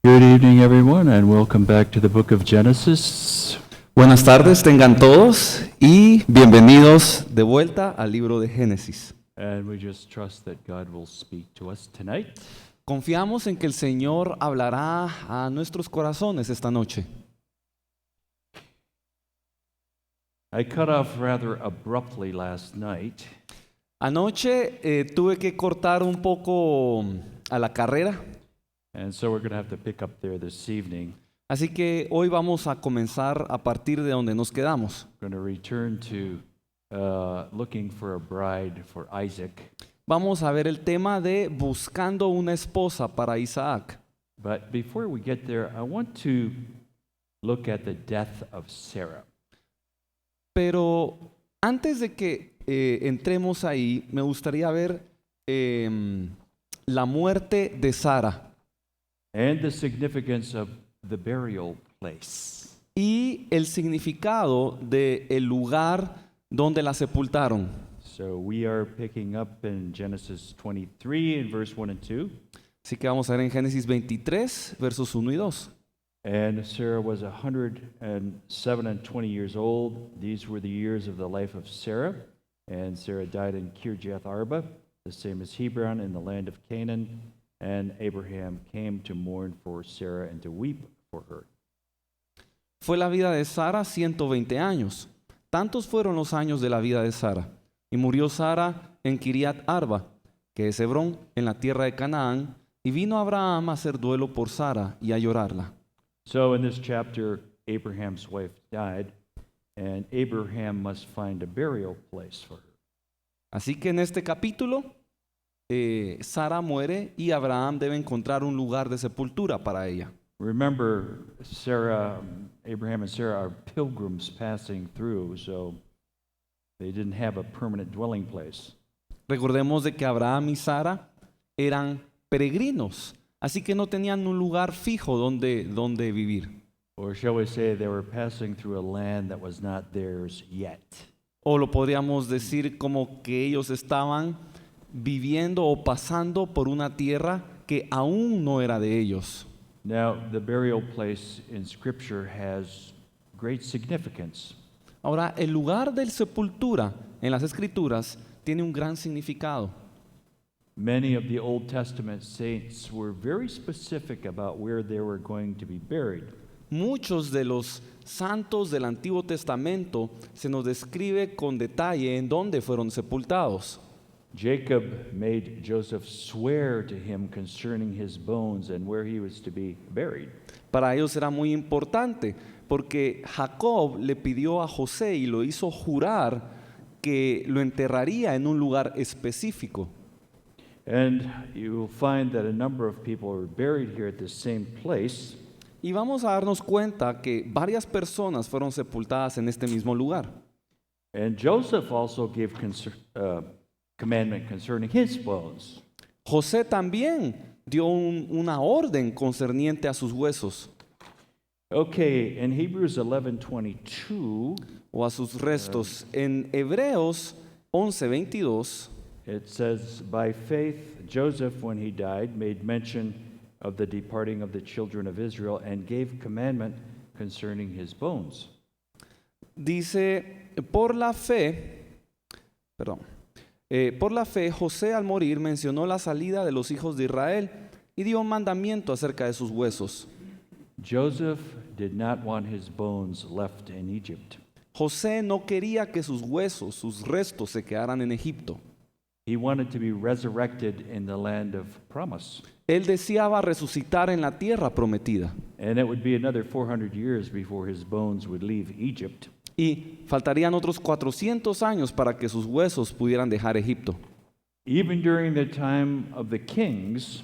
Good evening, everyone, and welcome back to the book of Genesis. Buenas tardes, tengan todos y bienvenidos de vuelta al libro de Génesis. And we just trust that God will speak to us tonight. Confiamos en que el Señor hablará a nuestros corazones esta noche. I cut off rather abruptly last night, Anoche tuve que cortar un poco a la carrera, and so we're going to have to pick up there this evening. así que hoy vamos a comenzar a partir de donde nos quedamos. We're going to return to looking for a bride for Isaac. Vamos a ver el tema de buscando una esposa para Isaac. But before we get there, I want to look at the death of Sarah. Pero antes de que entremos ahí, me gustaría ver la muerte de Sara And the significance of the burial place. y el significado del lugar donde la sepultaron. So we are picking up in Genesis 23 in verse 1 and 2. Así que vamos a ver en Génesis 23, versos 1 y 2. And Sarah was 107 and 20 years old. These were the years of the life of Sarah. And Sarah died in Kirjath Arba, the same as Hebron, in the land of Canaan. And Abraham came to mourn for Sarah and to weep for her. Fue la vida de Sara 120 años. Tantos fueron los años de la vida de Sara. Y murió Sara en Kiriat Arba, que es Hebrón, en la tierra de Canaán. Y vino Abraham a hacer duelo por Sara y a llorarla. So in this chapter, Abraham's wife died, and Abraham must find a burial place for her. Así que en este capítulo, Sara muere y Abraham debe encontrar un lugar de sepultura para ella. Remember, Abraham and Sarah are pilgrims passing through, so they didn't have a permanent dwelling place. Recordemos de que Abraham y Sara eran peregrinos, así que no tenían un lugar fijo donde vivir. Or shall we say they were passing through a land that was not theirs yet. O lo podríamos decir como que ellos estaban viviendo o pasando por una tierra que aún no era de ellos. Now, the burial place in Scripture has great significance. Ahora, el lugar de sepultura en las Escrituras tiene un gran significado. Many of the Old Testament saints were very specific about where they were going to be buried. Muchos de los santos del Antiguo Testamento se nos describe con detalle en dónde fueron sepultados. Jacob made Joseph swear to him concerning his bones and where he was to be buried. Para ellos era muy importante porque Jacob le pidió a José y lo hizo jurar que lo enterraría en un lugar específico. And you will find that a number of people are buried here at the same place. Y vamos a darnos cuenta que varias personas fueron sepultadas en este mismo lugar. And Joseph also gave commandment concerning his bones. José también dio una orden concerniente a sus huesos Okay, in Hebrews 11:22, o a sus restos. En Hebreos 11:22 it says, "By faith Joseph, when he died, made mention of the departing of the children of Israel and gave commandment concerning his bones." dice, por la fe José al morir mencionó la salida de los hijos de Israel y dio un mandamiento acerca de sus huesos. Joseph did not want his bones left in Egypt. José no quería que sus huesos, sus restos se quedaran en Egipto. He wanted to be resurrected in the land of promise. Él deseaba resucitar en la tierra prometida. And it would be another 400 years before his bones would leave Egypt. Y faltarían otros 400 años para que sus huesos pudieran dejar Egipto. Even during the time of the kings,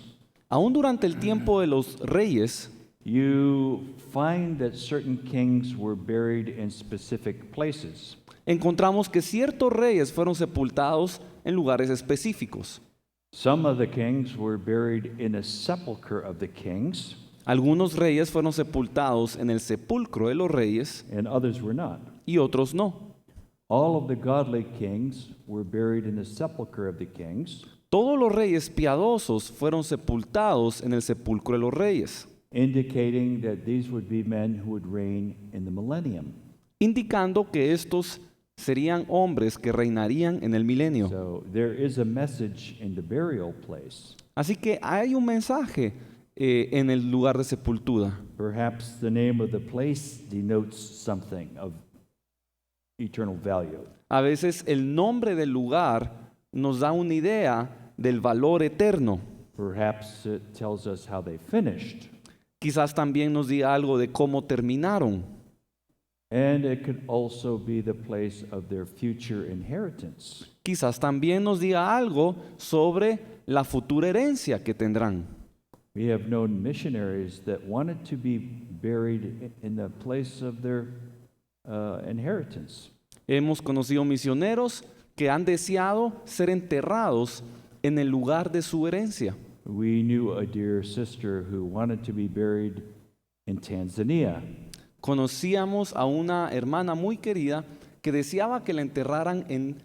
Aún durante el tiempo de los reyes, you find that certain kings were buried in specific places. encontramos que ciertos reyes fueron sepultados en lugares específicos. Some of the kings were buried in a sepulcher of the kings, Algunos reyes fueron sepultados en el sepulcro de los reyes and others were not. y otros no. All of the godly kings were buried in the sepulcher of the kings, Todos los reyes piadosos fueron sepultados en el sepulcro de los reyes. indicating that these would be men who would reign in the millennium. indicando que estos serían hombres que reinarían en el milenio. So there is a message in the burial place. Así que hay un mensaje en el lugar de sepultura. Perhaps the name of the place denotes something of eternal value. A veces el nombre del lugar nos da una idea del valor eterno. Perhaps it tells us how they finished. Quizás también nos diga algo de cómo terminaron. And it could also be the place of their future inheritance. Quizás también nos diga algo sobre la futura herencia que tendrán. We have known missionaries that wanted to be buried in the place of their inheritance. Hemos conocido misioneros que han deseado ser enterrados en el lugar de su herencia. We knew a dear sister who wanted to be buried in Tanzania. Conocíamos a una hermana muy querida que deseaba que la enterraran en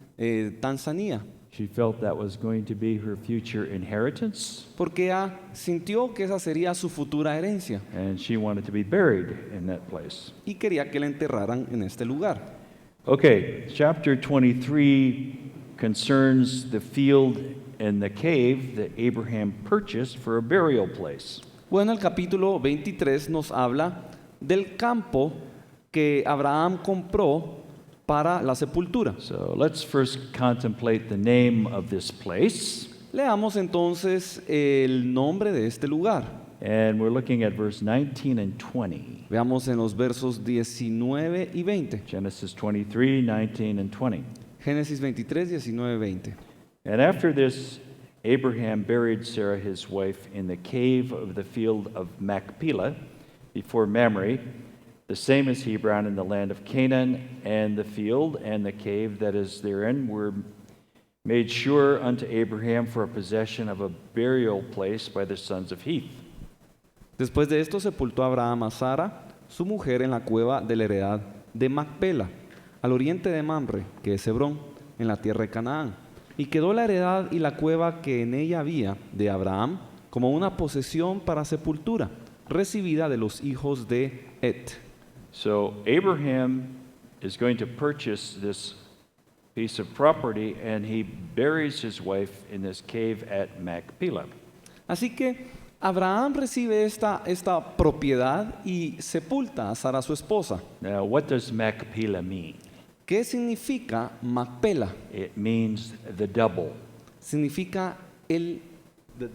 Tanzania, She felt that was going to be her future inheritance, porque ella sintió que esa sería su futura herencia and she wanted to be buried in that place. y quería que la enterraran en este lugar. Okay, chapter 23 concerns the field and the cave that Abraham purchased for a burial place. Bueno, el capítulo 23 nos habla del campo que Abraham compró para la sepultura. So let's first contemplate the name of this place. Leamos entonces el nombre de este lugar. And we're looking at verse 19 and 20. Veamos en los versos 19 y 20. Genesis 23, 19 and 20. Génesis 23, 19, 20. And after this, Abraham buried Sarah his wife in the cave of the field of Machpelah before Mamre, the same as Hebron in the land of Canaan, and the field and the cave that is therein were made sure unto Abraham for a possession of a burial place by the sons of Heth. Después de esto sepultó Abraham a Sara, su mujer, en la cueva de la heredad de Macpela, al oriente de Mamre, que es Hebrón, en la tierra de Canaán. Y quedó la heredad y la cueva que en ella había de Abraham como una posesión para sepultura, recibida de los hijos de Et. So Abraham is going to purchase this piece of property, and he buries his wife in this cave at Machpelah. Así que Abraham recibe esta propiedad y sepulta a Sara, su esposa. Now, what does Machpelah mean? ¿Qué significa Macpela? It means the double. Significa the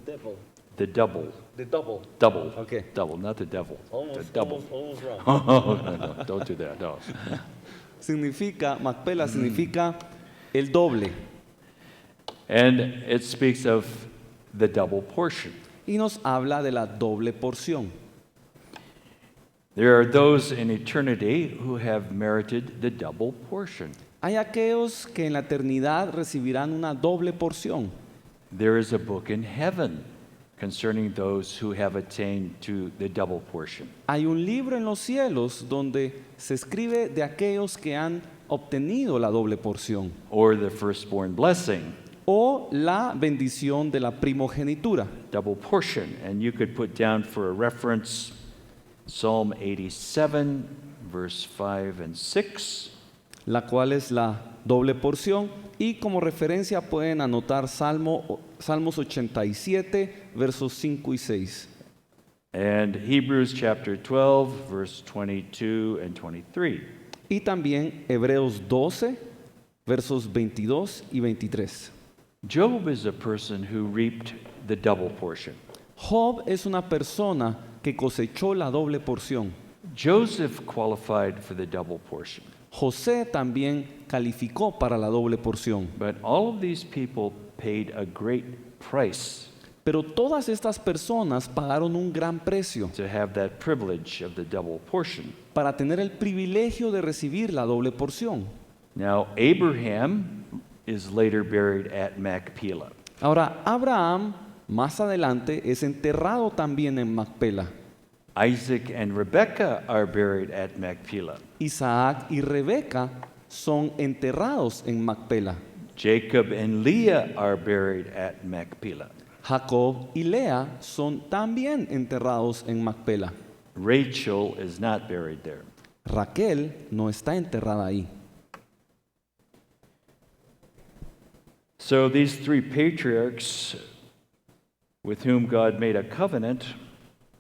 devil. The double. The double. Double. Okay. Double, not the devil. The Almost, double. almost wrong. Oh, no, don't do that. No. Significa, Macpela significa el doble. And it speaks of the double portion. Y nos habla de la doble porción. There are those in eternity who have merited the double portion. Hay aquellos que en la eternidad recibirán una doble porción. There is a book in heaven concerning those who have attained to the double portion. Hay un libro en los cielos donde se escribe de aquellos que han obtenido la doble porción Or the firstborn blessing, o la bendición de la primogenitura. double portion. And you could put down for a reference Psalm 87, verse 5 and 6. La cual es la doble porción, y como referencia pueden anotar Salmos 87, versos 5 y 6. And Hebrews chapter 12, verse 22 and 23. Y también Hebreos 12, versos 22 y 23. Job is a person who reaped the double portion. Job es una persona que cosechó la doble porción. Joseph qualified for the double portion. José también calificó para la doble porción. But all of these people paid a great price Pero todas estas personas pagaron un gran precio to have that privilege of the double portion. para tener el privilegio de recibir la doble porción. Now, Abraham is later buried at Machpelah. Ahora, Abraham más adelante es enterrado también en Macpela. Isaac and Rebekah are buried at Machpelah. Isaac y Rebeca son enterrados en Macpela. Jacob and Leah are buried at Machpelah. Jacob y Lea son también enterrados en Macpela. Rachel is not buried there. Raquel no está enterrada ahí. So these three patriarchs with whom God made a covenant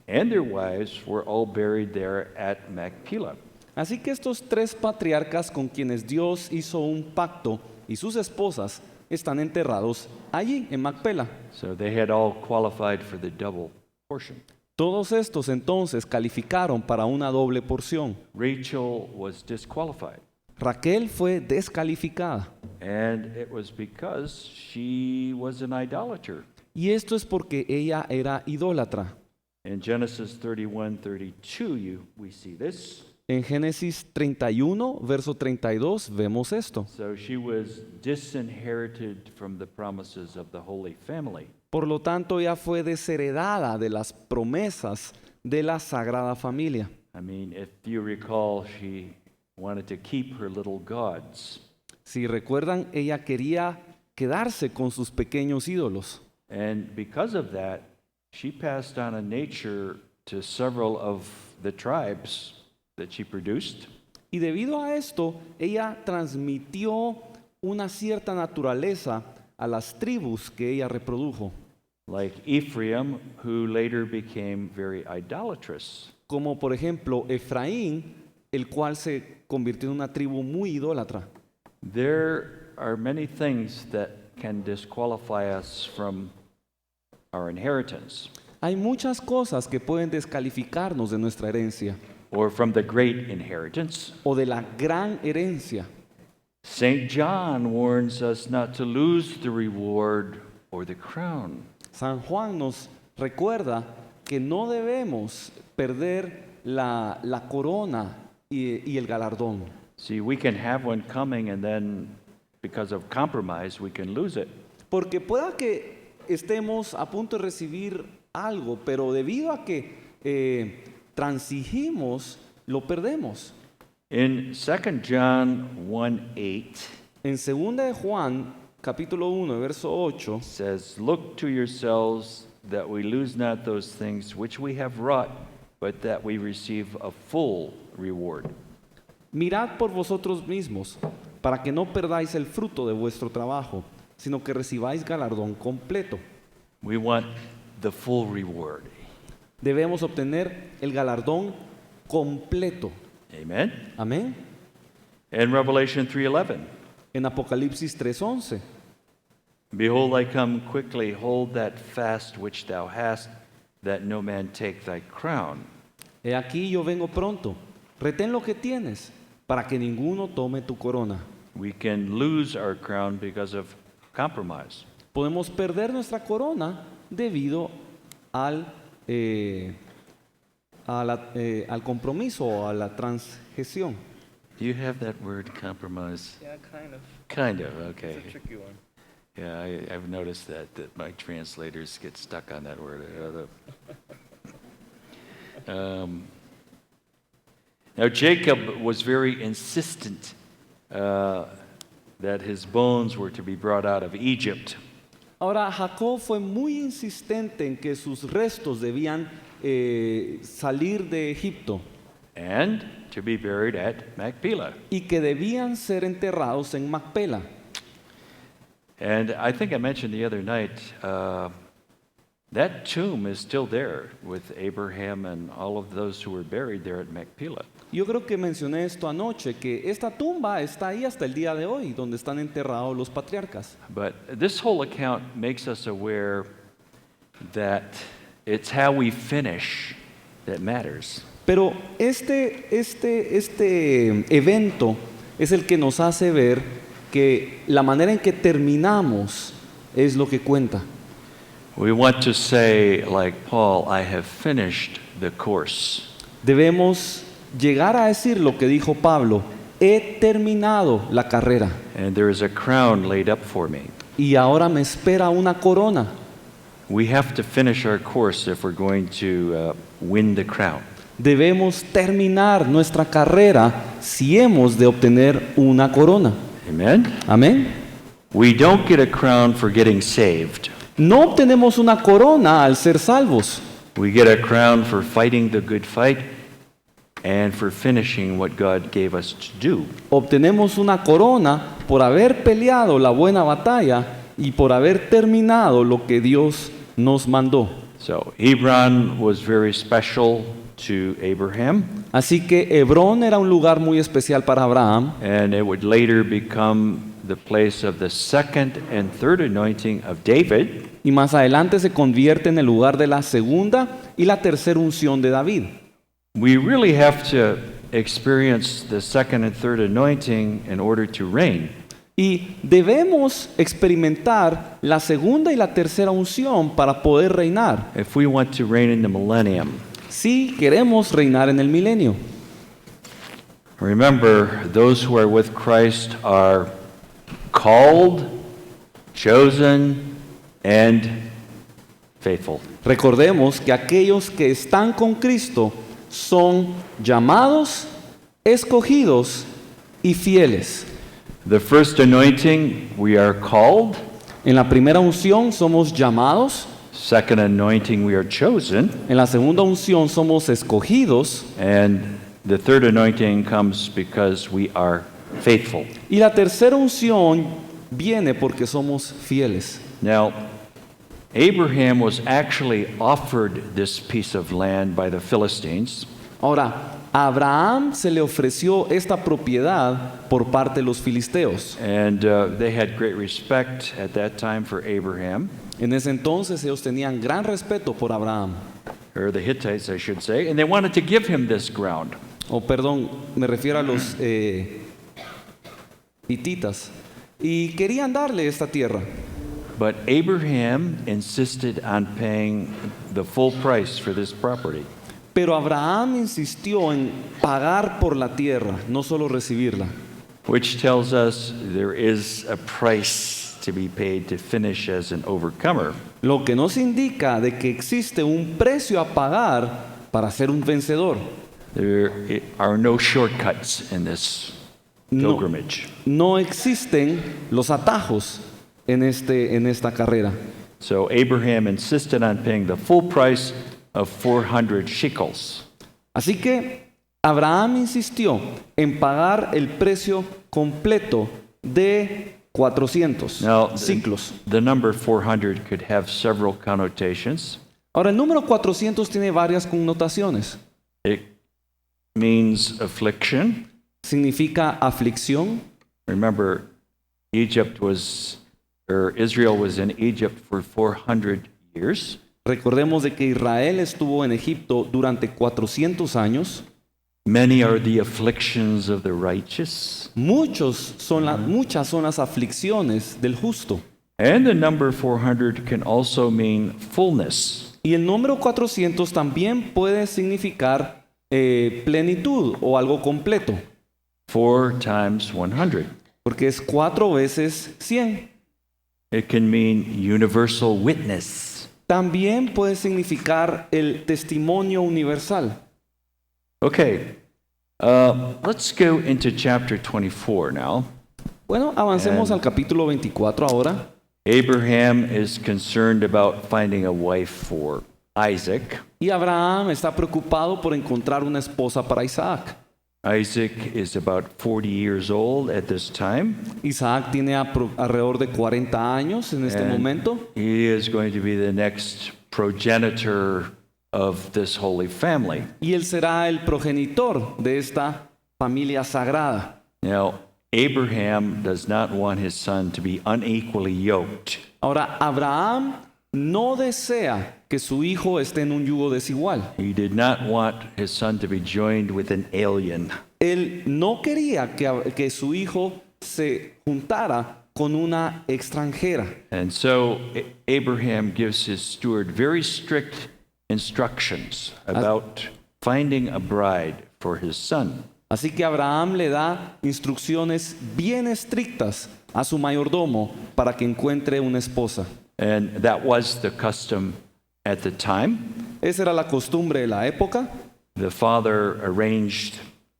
and their wives were all buried there at Machpelah. Así que estos tres patriarcas con quienes Dios hizo un pacto y sus esposas están enterrados allí en Macpela. So they had all qualified for the double portion. Todos estos entonces calificaron para una doble porción. Rachel was disqualified, Raquel fue descalificada. and it was because she was an idolater. Y esto es porque ella era idólatra. In Genesis 31:32, we see this. En Génesis 31, verso 32, vemos esto. So she was disinherited from the promises of the Holy Family. Por lo tanto, ella fue desheredada de las promesas de la Sagrada Familia. I mean, if you recall, she wanted to keep her little gods. Si recuerdan, ella quería quedarse con sus pequeños ídolos. And because of that, she passed on a nature to several of the tribes that she produced. Y debido a esto, ella transmitió una cierta naturaleza a las tribus que ella reprodujo, Like Ephraim, who later became very idolatrous. como por ejemplo Efraín, el cual se convirtió en una tribu muy idólatra. There are many things that can disqualify us from our inheritance Hay muchas cosas que pueden descalificarnos de nuestra herencia or from the great inheritance. o de la gran herencia. St. John warns us not to lose the reward or the crown. San Juan nos recuerda que no debemos perder la corona y el galardón. See, we can have one coming and then because of compromise we can lose it. Porque pueda que estemos a punto de recibir algo, pero debido a que transigimos, lo perdemos. In 2 John 1:8 En 2 de Juan, capítulo 1, verso 8, says, "Look to yourselves that we lose not those things which we have wrought, but that we receive a full reward." mirad por vosotros mismos, para que no perdáis el fruto de vuestro trabajo, sino que recibáis galardón completo. We want the full reward. Debemos obtener el galardón completo. Amen. Amén. In Revelation 3:11, En Apocalipsis 3:11, "Behold, I come quickly, hold that fast which thou hast, that no man take thy crown." he aquí yo vengo pronto, retén lo que tienes, para que ninguno tome tu corona. We can lose our crown because of compromise. Podemos perder nuestra corona debido al al compromiso o a la transgresión. Do you have that word, compromise? Yeah, kind of. Kind of, okay. tricky one. Yeah, I've noticed that my translators get stuck on that word. Now, Jacob was very insistent that his bones were to be brought out of Egypt. Ahora, Jacob fue muy insistente en que sus restos debían salir de Egipto And to be buried at Machpelah. y que debían ser enterrados en Macpela. And I think I mentioned the other night, that tomb is still there with Abraham and all of those who were buried there at Machpelah. Yo creo que mencioné esto anoche, que esta tumba está ahí hasta el día de hoy, donde están enterrados los patriarcas. But this whole account makes us aware that it's how we finish that matters. Pero este evento es el que nos hace ver que la manera en que terminamos es lo que cuenta. We want to say, like Paul, I have finished the course. Debemos llegar a decir lo que dijo Pablo: he terminado la carrera And there is a crown laid up for me. y ahora me espera una corona. We have to finish our course if we're going to win the crown. Debemos terminar nuestra carrera si hemos de obtener una corona. Amen? Amén. We don't get a crown for getting saved. No obtenemos una corona al ser salvos. We get a crown for fighting the good fight and for finishing what God gave us to do. Obtenemos una corona por haber peleado la buena batalla y por haber terminado lo que Dios nos mandó. So Hebron was very special to Abraham, Así que Hebrón era un lugar muy especial para Abraham and it would later become the place of the second and third anointing of David. y más adelante se convierte en el lugar de la segunda y la tercera unción de David. We really have to experience the second and third anointing in order to reign. Y debemos experimentar la segunda y la tercera unción para poder reinar, If we want to reign in the millennium. si queremos reinar en el milenio. Remember, those who are with Christ are called, chosen, and faithful. Recordemos que aquellos que están con Cristo son llamados, escogidos y fieles. The first anointing, we are called. En la primera unción somos llamados, Second anointing, we are chosen. en la segunda unción somos escogidos And the third anointing comes because we are faithful. y la tercera unción viene porque somos fieles. Now, Abraham was actually offered this piece of land by the Philistines. Ahora, a Abraham se le ofreció esta propiedad por parte de los filisteos. And they had great respect at that time for Abraham, En ese entonces ellos tenían gran respeto por Abraham. or the Hittites, I should say, and they wanted to give him this ground. O perdón, me refiero a los hititas. Y querían darle esta tierra. But Abraham insisted on paying the full price for this property. Pero Abraham insistió en pagar por la tierra, no solo recibirla. Which tells us there is a price to be paid to finish as an overcomer. Lo que nos indica de que existe un precio a pagar para ser un vencedor. There are no shortcuts in this No, pilgrimage. no existen los atajos en esta carrera. So Abraham insisted on paying the full price of 400 shekels. Así que Abraham insistió en pagar el precio completo de 400 Now, ciclos. the number 400 could have several connotations. Ahora, el número 400 tiene varias connotaciones. It means affliction. Significa aflicción. Remember, Israel was in Egypt for 400 years. Recordemos de que Israel estuvo en Egipto durante 400 años. Many are the afflictions of the righteous. Muchas son las aflicciones del justo. And the number 400 can also mean fullness. Y el número 400 también puede significar plenitud o algo completo, 4 times 100. porque es 4 veces 100. It can mean universal witness. También puede significar el testimonio universal. Okay, let's go into chapter 24 now. Bueno, avancemos al capítulo 24 ahora. Abraham is concerned about finding a wife for Isaac. Y Abraham está preocupado por encontrar una esposa para Isaac. Isaac is about 40 years old at this time. Isaac tiene alrededor de 40 años en este And momento. he is going to be the next progenitor of this holy family. Y él será el progenitor de esta familia sagrada. Now, Abraham does not want his son to be unequally yoked. Ahora, Abraham no desea que su hijo esté en un yugo desigual. He did not want his son to be joined with an alien. Él no quería que su hijo se juntara con una extranjera. And so Abraham gives his steward very strict instructions about finding a bride for his son. Así que Abraham le da instrucciones bien estrictas a su mayordomo para que encuentre una esposa. And that was the custom at the time. Esa era la costumbre de la época, The father arranged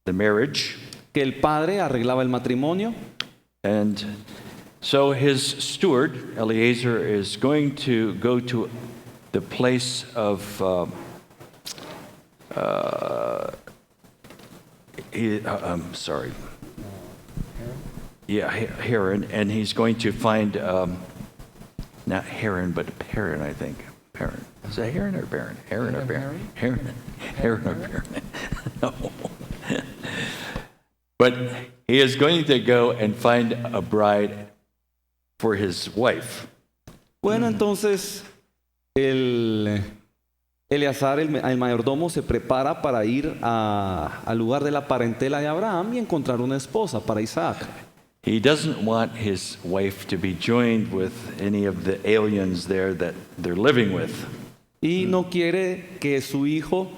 the marriage. que el padre arreglaba el matrimonio. And So his steward, Eliezer, is going to go to the place of, I'm sorry. Yeah, Haran, and he's going to find, not Haran, but Paran, I think. Paran. Is that Haran or Baron? Haran or Baron? Haran. Haran or Baron? No. But he is going to go and find a bride for his wife. Bueno, entonces Eleazar, el mayordomo, se prepara para ir al lugar de la parentela de Abraham y encontrar una esposa para Isaac. He doesn't want his wife to be joined with any of the aliens there that they're living with. Y no quiere que su hijo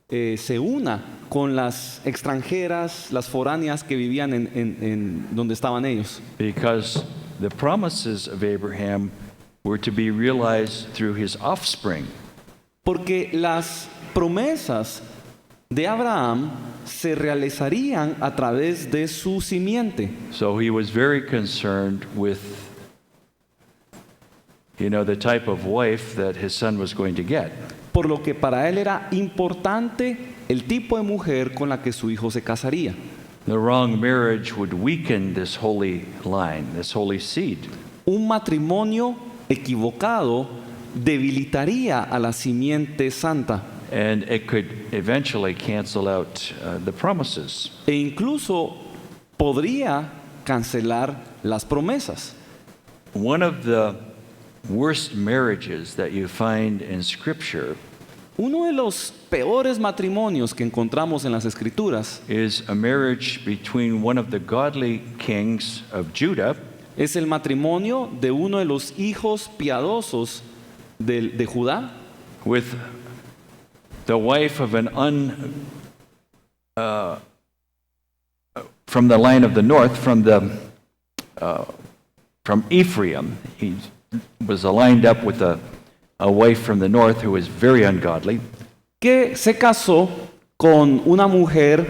se una con las extranjeras, las foráneas que vivían en donde estaban ellos. Because the promises of Abraham were to be realized through his offspring. Porque las promesas de Abraham se realizarían a través de su simiente. So he was very concerned with, the type of wife that his son was going to get. Por lo que para él era importante el tipo de mujer con la que su hijo se casaría. The wrong marriage would weaken this holy line, this holy seed. Un matrimonio equivocado debilitaría a la simiente santa And it could eventually cancel out the promises. e incluso podría cancelar las promesas. One of the worst marriages that you find in Scripture Uno de los peores matrimonios que encontramos en las Escrituras is a marriage between one of the godly kings of Judah es el matrimonio de uno de los hijos piadosos de Judá with the wife of from the line of the north, from Ephraim. He was aligned up with a wife from the north who was very ungodly. que se casó con una mujer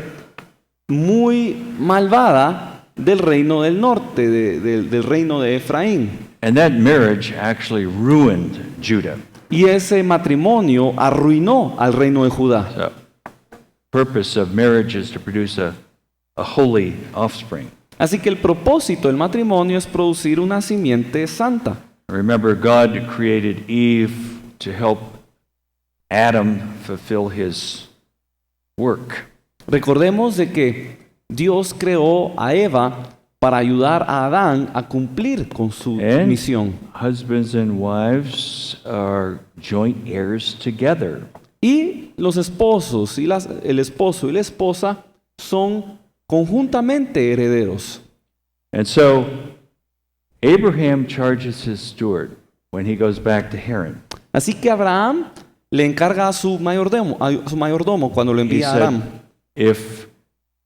muy malvada del reino del norte, del reino de Efraín. And that marriage actually ruined Judah. Y ese matrimonio arruinó al reino de Judá. The purpose of marriage is to produce a holy offspring. Así que el propósito del matrimonio es producir una simiente santa. Remember, God created Eve to help Adam fulfill his work. Recordemos de que Dios creó a Eva para ayudar a Adán a cumplir con su And misión. husbands and wives are joint heirs together. Y los esposos y el esposo y la esposa son conjuntamente herederos. And so Abraham charges his steward when he goes back to Haran. Así que Abraham le encarga a su mayordomo cuando lo He envía a said, Aram. if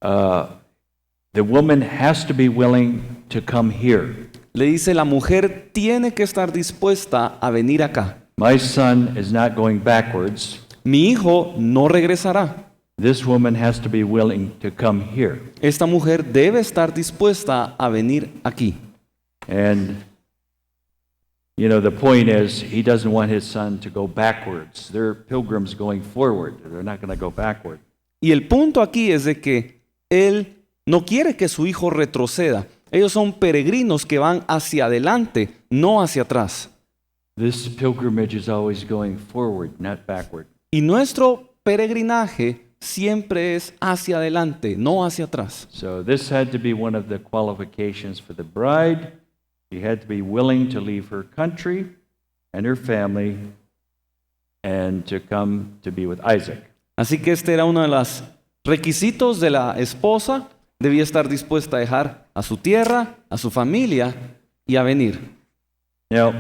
the woman has to be willing to come here, Le dice, la mujer tiene que estar dispuesta a venir acá. my son is not going backwards. Mi hijo no regresará. This woman has to be willing to come here. Esta mujer debe estar dispuesta a venir aquí. And, the point is, he doesn't want his son to go backwards. They're pilgrims going forward. They're not going to go backward. Y el punto aquí es de que él no quiere que su hijo retroceda. Ellos son peregrinos que van hacia adelante, no hacia atrás. This pilgrimage is always going forward, not backward. Y nuestro peregrinaje siempre es hacia adelante, no hacia atrás. So this had to be one of the qualifications for the bride. She had to be willing to leave her country and her family and to come to be with Isaac. Así que este era uno de los requisitos de la esposa. Debía estar dispuesta a dejar a su tierra, a su familia y a venir. Now,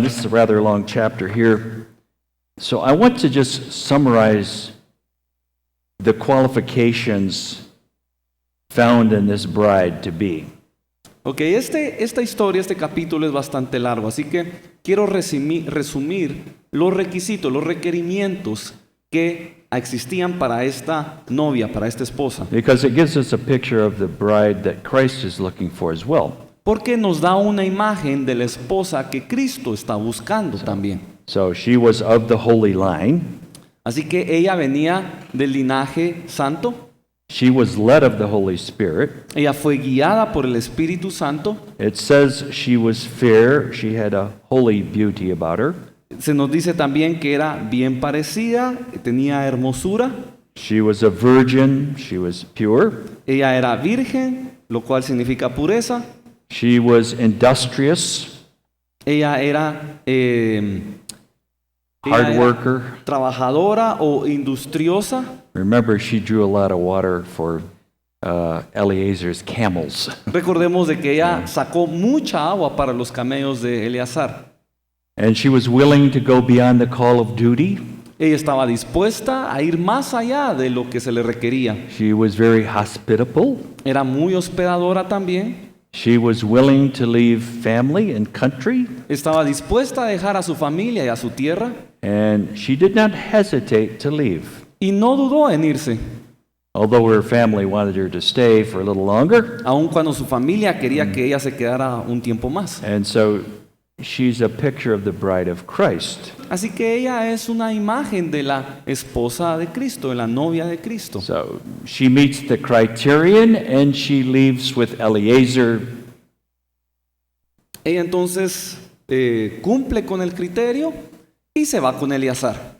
this is a rather long chapter here. So I want to just summarize the qualifications found in this bride to be. Ok, esta historia, este capítulo es bastante largo, así que quiero resumir los requisitos, los requerimientos que existían para esta novia, para esta esposa. Because it gives us a picture of the bride that Christ is looking for as well. porque nos da una imagen de la esposa que Cristo está buscando también. So she was of the holy line. Así que ella venía del linaje santo, She was led of the Holy Spirit. ella fue guiada por el Espíritu Santo. It says she was fair. She had a holy beauty about her. Se nos dice también que era bien parecida, tenía hermosura. She was a virgin. She was pure. Ella era virgen, lo cual significa pureza. She was industrious, Ella era hard worker. trabajadora o industriosa. Remember, she drew a lot of water for Eleazar's camels. Recordemos de que ella sacó mucha agua para los camellos de Eleazar. And she was willing to go beyond the call of duty. Ella estaba dispuesta a ir más allá de lo que se le requería. She was very hospitable. Era muy hospedadora también. She was willing to leave family and country. Estaba dispuesta a dejar a su familia y a su tierra. And she did not hesitate to leave. Y no dudó en irse. Although her family wanted her to stay for a little longer. Aun cuando su familia quería que ella se quedara un tiempo más. And so she's a picture of the bride of Christ. Así que ella es una imagen de la esposa de Cristo, de la novia de Cristo. So she meets the criterion and she leaves with Eleazar. Ella entonces cumple con el criterio y se va con Eleazar.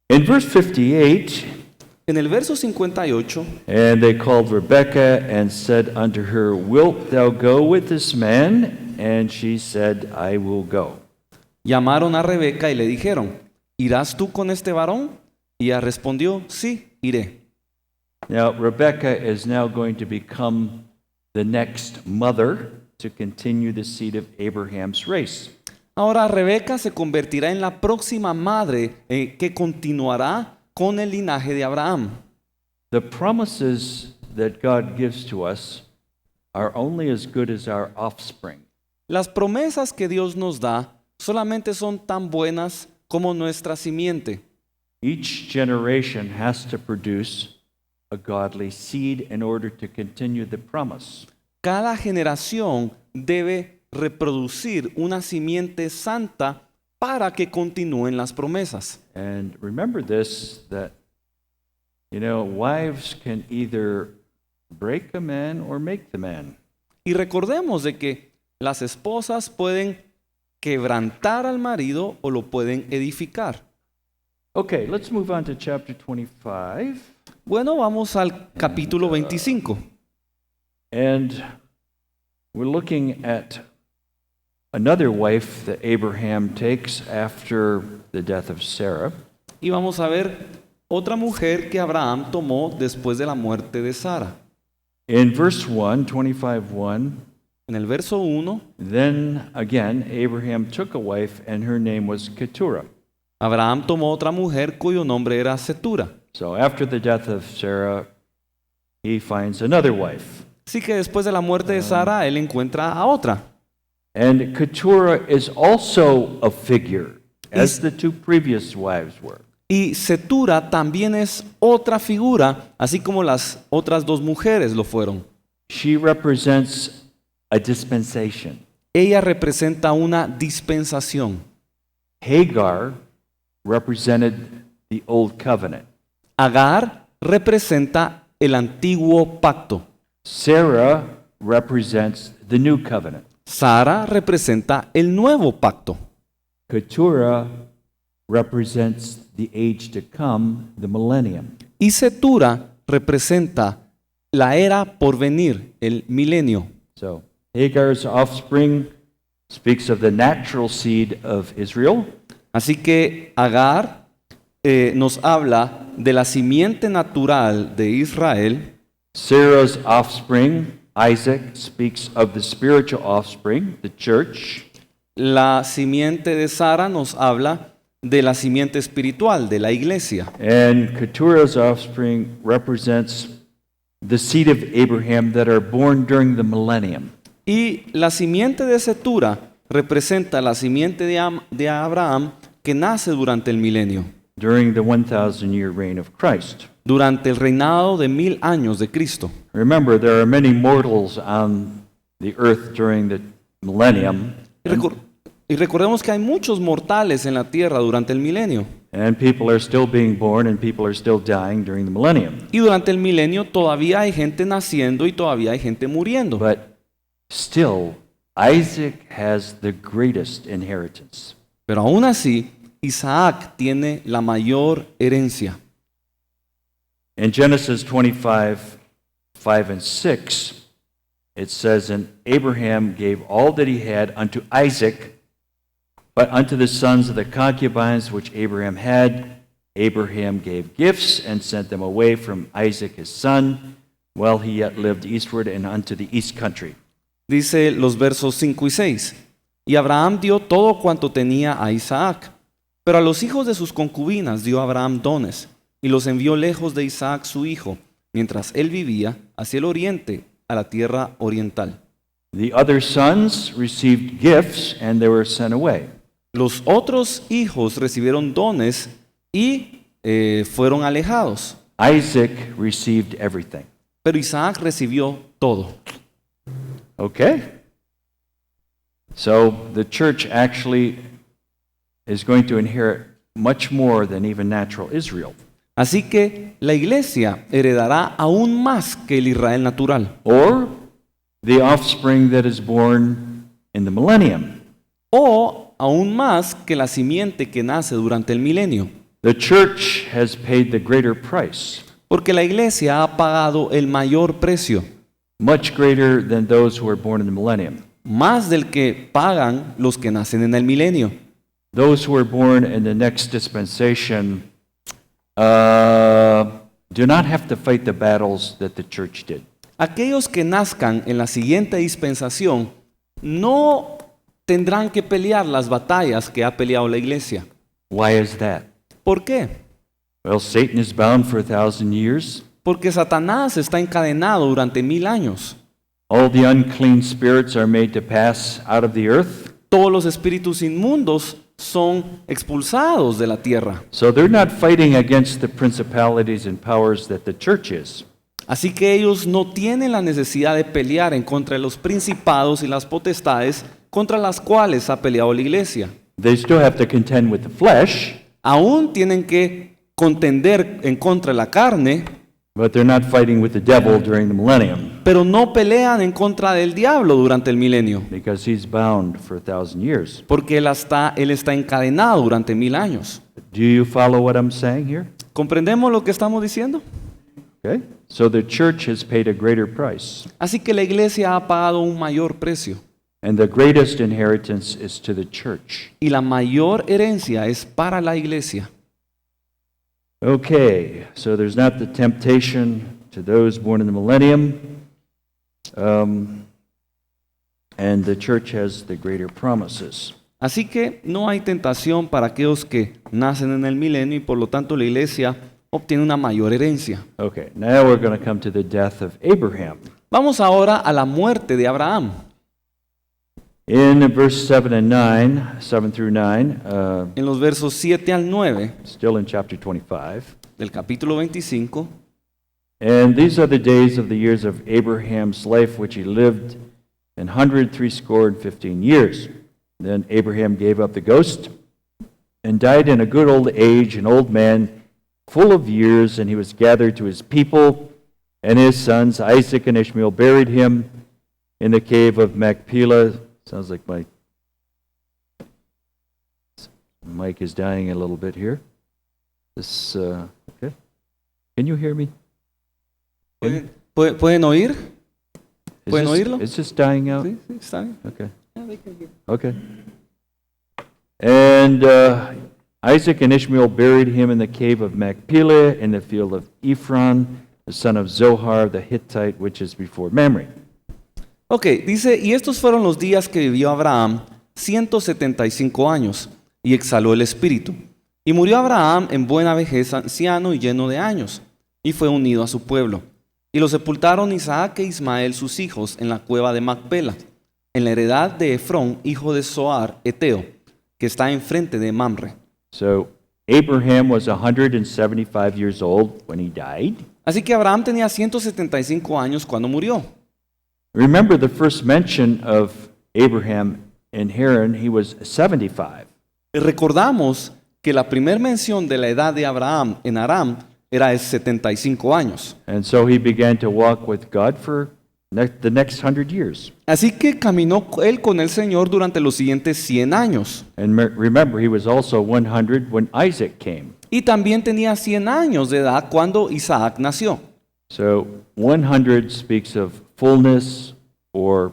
In verse 58, En el verso 58, and they called Rebekah and said unto her, Wilt thou go with this man? And she said, I will go. llamaron a Rebeca y le dijeron, ¿irás tú con este varón? Y ella respondió, sí, iré. Now, Rebekah is now going to become the next mother to continue the seed of Abraham's race. Ahora Rebeca se convertirá en la próxima madre que continuará con el linaje de Abraham. The promises that God gives to us are only as good as our offspring. Las promesas que Dios nos da solamente son tan buenas como nuestra simiente. Each generation has to produce a godly seed in order to continue the promise. Cada generación debe reproducir una simiente santa para que continúen las promesas. And remember this, that, wives can either break a man or make the man. Y recordemos de que las esposas pueden quebrantar al marido o lo pueden edificar. Okay, let's move on to chapter 25. Bueno, vamos al capítulo 25. And we're looking at another wife that Abraham takes after the death of Sarah. Y vamos a ver otra mujer que Abraham tomó después de la muerte de Sara. In verse 1, 25:1, En el verso 1, then again Abraham took a wife, and her name was Keturah. Abraham tomó otra mujer cuyo nombre era Setura. So after the death of Sarah, he finds another wife. Así que después de la muerte de Sara, él encuentra a otra. And Keturah is also a figure, as the two previous wives were. Y Setura también es otra figura, así como las otras dos mujeres lo fueron. She represents a dispensation. Ella representa una dispensación. Hagar represented the old covenant. Agar representa el antiguo pacto. Sarah represents the new covenant. Sara representa el nuevo pacto. Keturah represents the age to come, the millennium. Y Setura representa la era por venir, el milenio. So Hagar's offspring speaks of the natural seed of Israel. Así que Agar nos habla de la simiente natural de Israel. Sarah's offspring, Isaac, speaks of the spiritual offspring, the church. La simiente de Sara nos habla de la simiente espiritual, de la iglesia. And Keturah's offspring represents the seed of Abraham that are born during the millennium. Y la simiente de Setura representa la simiente de Abraham que nace durante el milenio, During the 1,000-year reign of Christ. durante el reinado de 1000 años de Cristo. Remember, there are many mortals on the earth during the millennium. Y recordemos que hay muchos mortales en la tierra durante el milenio. And people are still being born and people are still dying during the millennium. Y durante el milenio todavía hay gente naciendo y todavía hay gente muriendo. But still, Isaac has the greatest inheritance. Pero aún así, Isaac tiene la mayor herencia. In Genesis 25, 5 and 6, it says, And Abraham gave all that he had unto Isaac, but unto the sons of the concubines which Abraham had, Abraham gave gifts and sent them away from Isaac his son, while he yet lived eastward and unto the east country. Dice los versos 5 y 6. Y Abraham dio todo cuanto tenía a Isaac, pero a los hijos de sus concubinas dio Abraham dones, y los envió lejos de Isaac su hijo, mientras él vivía hacia el oriente, a la tierra oriental. The other sons received gifts and they were sent away. Los otros hijos recibieron dones y fueron alejados, Isaac received everything. pero Isaac recibió todo. Okay? So the church actually is going to inherit much more than even natural Israel. Así que la iglesia heredará aún más que el Israel natural, Or the offspring that is born in the millennium. o aún más que la simiente que nace durante el milenio, The church has paid the greater price, porque la iglesia ha pagado el mayor precio, much greater than those who are born in the millennium. más del que pagan los que nacen en el milenio. Those who are born in the next dispensation do not have to fight the battles that the church did. Aquellos que nazcan en la siguiente dispensación no tendrán que pelear las batallas que ha peleado la iglesia. Why is that? ¿Por qué? Well, Satan is bound for 1,000 years. Porque Satanás está encadenado durante 1000 años. All the unclean spirits are made to pass out of the earth. Todos los espíritus inmundos son expulsados de la tierra. So they're not fighting against the principalities and powers that the church is. Así que ellos no tienen la necesidad de pelear en contra de los principados y las potestades contra las cuales ha peleado la iglesia. They still have to contend with the flesh, Aún tienen que contender en contra de la carne, but they're not fighting with the devil during the millennium pero no pelean en contra del diablo durante el milenio, because he's bound for 1,000 years. porque él está encadenado durante 1000 años. Do you follow what I'm saying here? ¿Comprendemos lo que estamos diciendo? Okay? So the church has paid a greater price, Así que la iglesia ha pagado un mayor precio, and the greatest inheritance is to the church. y la mayor herencia es para la iglesia. Okay, so there's not the temptation to those born in the millennium, and the church has the greater promises. Así que no hay tentación para aquellos que nacen en el milenio y por lo tanto la iglesia obtiene una mayor herencia. Okay, now we're going to come to the death of Abraham. Vamos ahora a la muerte de Abraham. In verse 7 through 9, En los versos 7 al 9 still in chapter 25, del capítulo 25, and these are the days of the years of Abraham's life, which he lived 160 years. Then Abraham gave up the ghost and died in a good old age, an old man, full of years, and he was gathered to his people, and his sons Isaac and Ishmael buried him in the cave of Machpelah. Sounds like my mic is dying a little bit here. This, okay. Can you hear me? ¿Pueden oír? ¿Pueden oírlo? Is this dying out? Sí, sí, está bien. Okay. Okay. And Isaac and Ishmael buried him in the cave of Machpelah in the field of Ephron, the son of Zohar the Hittite, which is before Mamre. Ok, dice, y estos fueron los días que vivió Abraham, 175 años, y exhaló el espíritu. Y murió Abraham en buena vejez, anciano y lleno de años, y fue unido a su pueblo. Y lo sepultaron Isaac e Ismael, sus hijos, en la cueva de Macpela, en la heredad de Efrón, hijo de Zohar, Eteo, que está enfrente de Mamre. So Abraham was 175 years old when he died. Así que Abraham tenía 175 años cuando murió. Remember the first mention of Abraham in Haran, he was 75. Recordamos que la primera mención de la edad de Abraham en Aram era de 75 años. And so he began to walk with God for the next 100 years. Así que caminó él con el Señor durante los siguientes 100 años. And remember, he was also 100 when Isaac came. Y también tenía 100 años de edad cuando Isaac nació. So 100 speaks of fullness or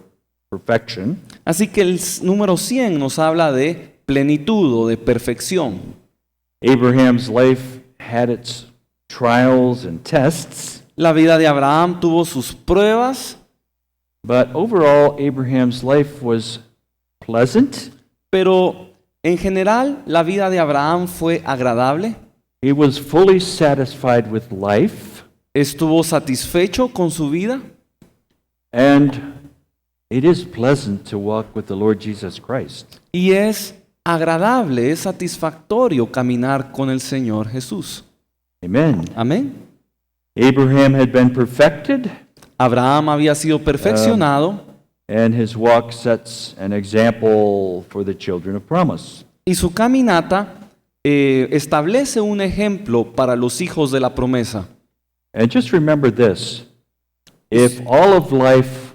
perfection. Así que el número 100 nos habla de plenitud o de perfección. Abraham's life had its trials and tests, La vida de Abraham tuvo sus pruebas, but overall, Abraham's life was pleasant. pero en general la vida de Abraham fue agradable. He was fully satisfied with life, Estuvo satisfecho con su vida. and it is pleasant to walk with the Lord Jesus Christ. Y es agradable, es satisfactorio caminar con el Señor Jesús. Amen. Amén. Abraham had been perfected, Abraham había sido perfeccionado and his walk sets an example for the children of promise. y su caminata establece un ejemplo para los hijos de la promesa. And just remember this, if all of life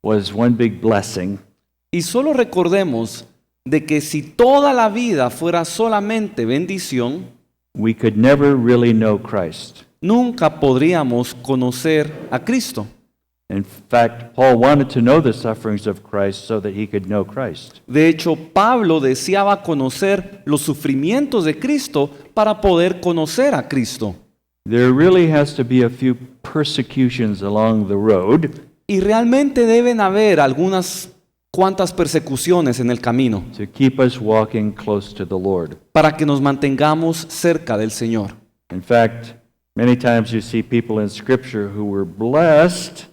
was one big blessing, Y solo recordemos de que si toda la vida fuera solamente bendición, we could never really know Christ. nunca podríamos conocer a Cristo. In fact, Paul wanted to know the sufferings of Christ so that he could know Christ. De hecho, Pablo deseaba conocer los sufrimientos de Cristo para poder conocer a Cristo. There really has to be a few persecutions along the road Y realmente deben haber algunas cuantas persecuciones en el camino to keep us walking close to the Lord. para que nos mantengamos cerca del Señor. In fact, many times you see people in Scripture who were blessed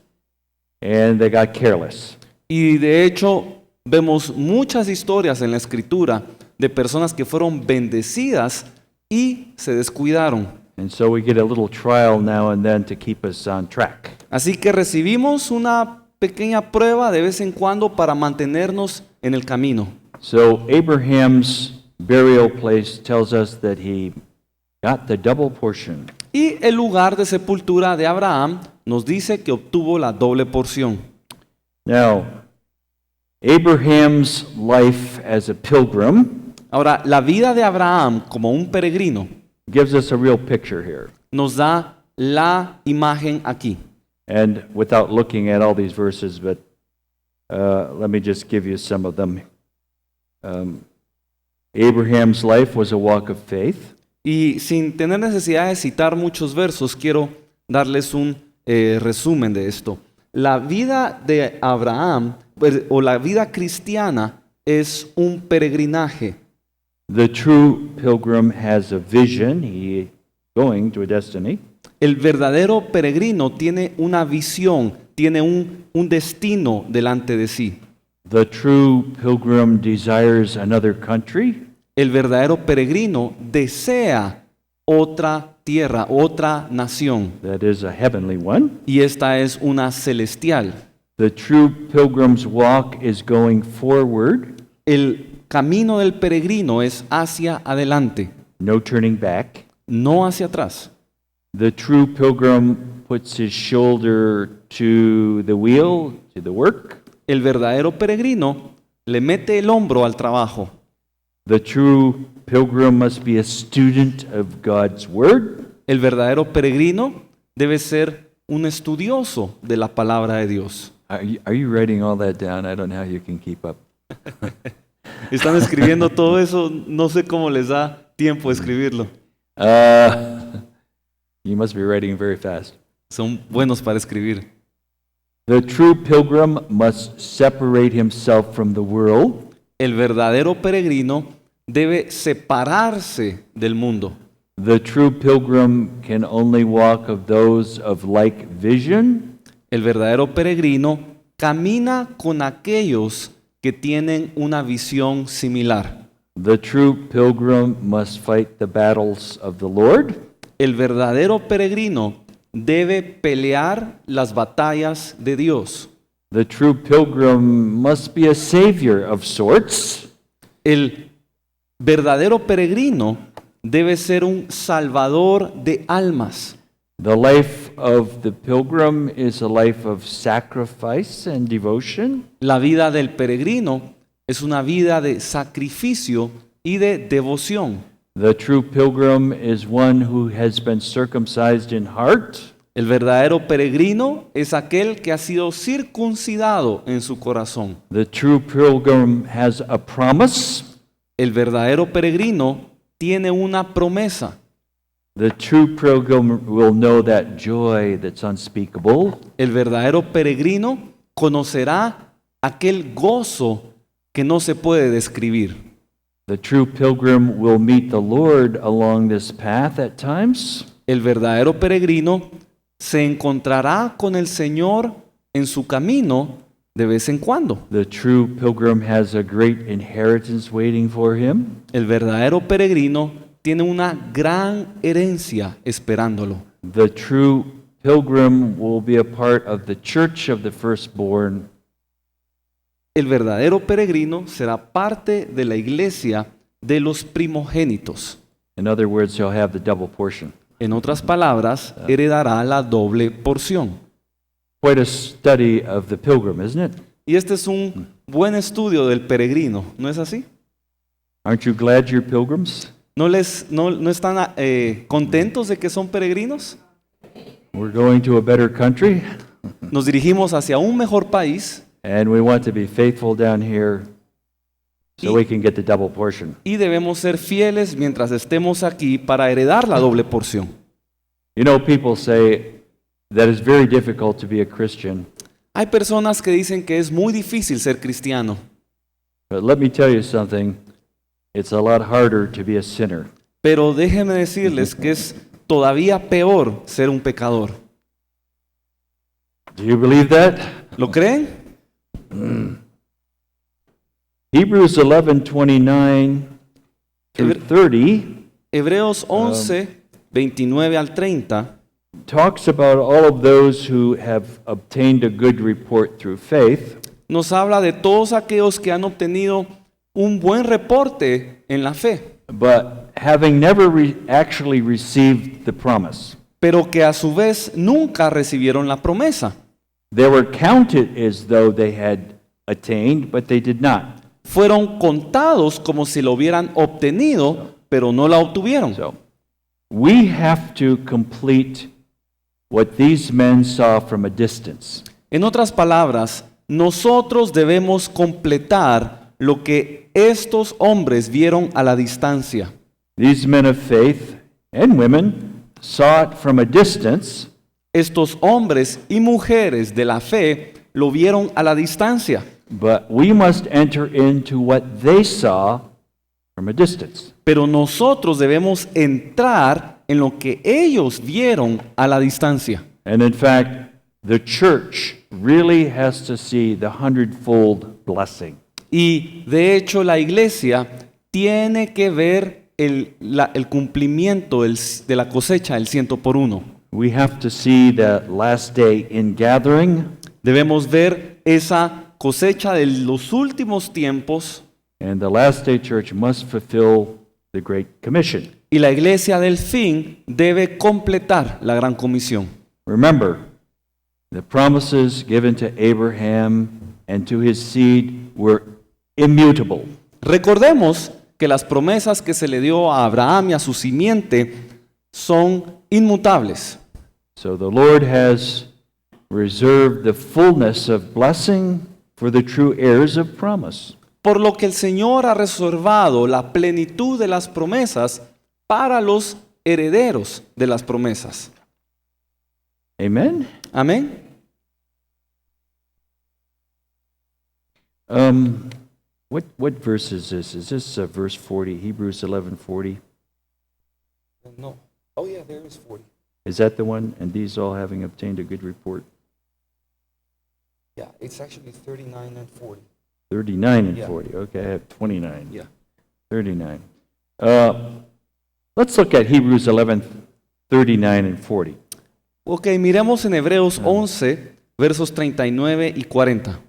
and they got careless. Y de hecho, vemos muchas historias en la Escritura de personas que fueron bendecidas y se descuidaron. And so we get a little trial now and then to keep us on track. Así que recibimos una pequeña prueba de vez en cuando para mantenernos en el camino. So Abraham's burial place tells us that he got the double portion. Y el lugar de sepultura de Abraham nos dice que obtuvo la doble porción. Now, Abraham's life as a pilgrim Ahora, la vida de Abraham como un peregrino gives us a real picture here. nos da la imagen aquí. And without looking at all these verses, but let me just give you some of them. Abraham's life was a walk of faith. Y sin tener necesidad de citar muchos versos, quiero darles un resumen de esto. La vida de Abraham, o la vida cristiana, es un peregrinaje. The true pilgrim has a vision. He is going to a destiny. El verdadero peregrino tiene una visión, tiene un destino delante de sí. The true pilgrim desires another country. El verdadero peregrino desea otra tierra, otra nación, That is a heavenly one. y esta es una celestial. The true pilgrim's walk is going forward, El camino del peregrino es hacia adelante, no turning back. no hacia atrás. The true pilgrim puts his shoulder to the wheel, to the work. El verdadero peregrino le mete el hombro al trabajo. The true pilgrim must be a student of God's word. El verdadero peregrino debe ser un estudioso de la palabra de Dios. Are you writing all that down? I don't know how you can keep up. Están escribiendo todo eso, no sé cómo les da tiempo de escribirlo. You must be writing very fast. Son buenos para escribir. The true pilgrim must separate himself from the world. El verdadero peregrino debe separarse del mundo. The true pilgrim can only walk of those of like vision. El verdadero peregrino camina con aquellos que tienen una visión similar. The true pilgrim must fight the battles of the Lord. El verdadero peregrino debe pelear las batallas de Dios. The true pilgrim must be a savior of sorts. El verdadero peregrino debe ser un salvador de almas. The life of the pilgrim is a life of sacrifice and devotion. La vida del peregrino es una vida de sacrificio y de devoción. The true pilgrim is one who has been circumcised in heart. El verdadero peregrino es aquel que ha sido circuncidado en su corazón. The true pilgrim has a promise. El verdadero peregrino tiene una promesa. The true pilgrim will know that joy that's unspeakable. El verdadero peregrino conocerá aquel gozo que no se puede describir. The true pilgrim will meet the Lord along this path at times. El verdadero peregrino se encontrará con el Señor en su camino de vez en cuando. The true pilgrim has a great inheritance waiting for him. El verdadero peregrino tiene una gran herencia esperándolo. The true pilgrim will be a part of the church of the firstborn. El verdadero peregrino será parte de la iglesia de los primogénitos. In other words, he'll have the double portion. En otras palabras, heredará la doble porción. Quite a study of the pilgrim, isn't it? Y este es un buen estudio del peregrino, ¿no es así? Aren't you glad you're pilgrims? ¿No están contentos de que son peregrinos? We're going to a better country, Nos dirigimos hacia un mejor país and we want to be faithful down here so we can get the double portion. y debemos ser fieles mientras estemos aquí para heredar la doble porción. You know, people say that it's very difficult to be a Christian, Hay personas que dicen que es muy difícil ser cristiano, but let me tell you something. It's a lot harder to be a sinner. pero déjenme decirles que es todavía peor ser un pecador. Do you believe that? ¿Lo creen? Hebrews 11:29 through 30 Hebreos 11, 29 al 30 talks about all of those who have obtained a good report through faith. nos habla de todos aquellos que han obtenido un buen reporte en la fe, But having never actually received the promise, pero que a su vez nunca recibieron la promesa. they were counted as though they had attained, but they did not. Fueron contados como si lo hubieran obtenido, pero no la obtuvieron. So, we have to complete what these men saw from a distance. En otras palabras, nosotros debemos completar lo que estos hombres vieron a la distancia. These men of faith and women saw it from a distance, Estos hombres y mujeres de la fe lo vieron a la distancia, but we must enter into what they saw from a distance. pero nosotros debemos entrar en lo que ellos vieron a la distancia. And in fact, the church really has to see the hundredfold blessing. Y de hecho la iglesia tiene que ver el cumplimiento de la cosecha del 100 por 1. We have to see that last day in gathering, Debemos ver esa cosecha de los últimos tiempos and the last day church must fulfill the Great Commission. y la iglesia del fin debe completar la gran comisión. Remember, the promises given to Abraham and to his seed were immutable. Recordemos que las promesas que se le dio a Abraham y a su simiente son inmutables. So the Lord has reserved the fullness of blessing for the true heirs of promise. Por lo que el Señor ha reservado la plenitud de las promesas para los herederos de las promesas. Amen? Amén. What verse is this? Is this verse 40, Hebrews 11:40? No. Oh yeah, there is 40. Is that the one? And these all having obtained a good report. Yeah, it's actually 39 and 40. 39 and Yeah. 40. Okay, I have 29. Yeah. 39. Let's look at Hebrews 11:39 and 40. Ok, miremos en Hebreos 11, versos 39 y 40.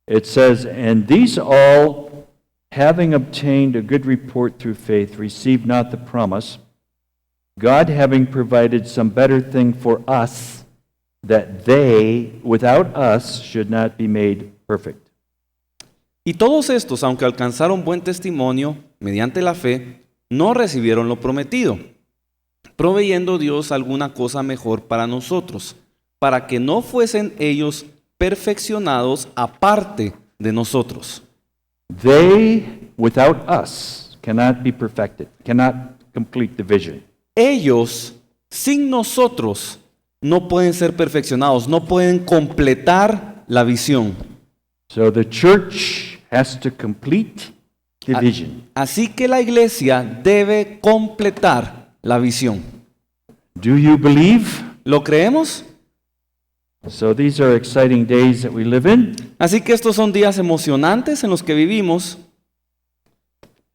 It says, "And these all, having obtained a good report through faith, received not the promise, God having provided some better thing for us, that they, without us, should not be made perfect." Y todos estos, aunque alcanzaron buen testimonio mediante la fe, no recibieron lo prometido, proveyendo Dios alguna cosa mejor para nosotros, para que no fuesen ellos perfeccionados aparte de nosotros. They, without us, cannot be perfected, cannot complete the vision. Ellos, sin nosotros, no pueden ser perfeccionados, no pueden completar la visión. So the church has to complete the vision. Así que la iglesia debe completar la visión. Do you believe? ¿Lo creemos? So these are exciting days that we live in, Así que estos son días emocionantes en los que vivimos.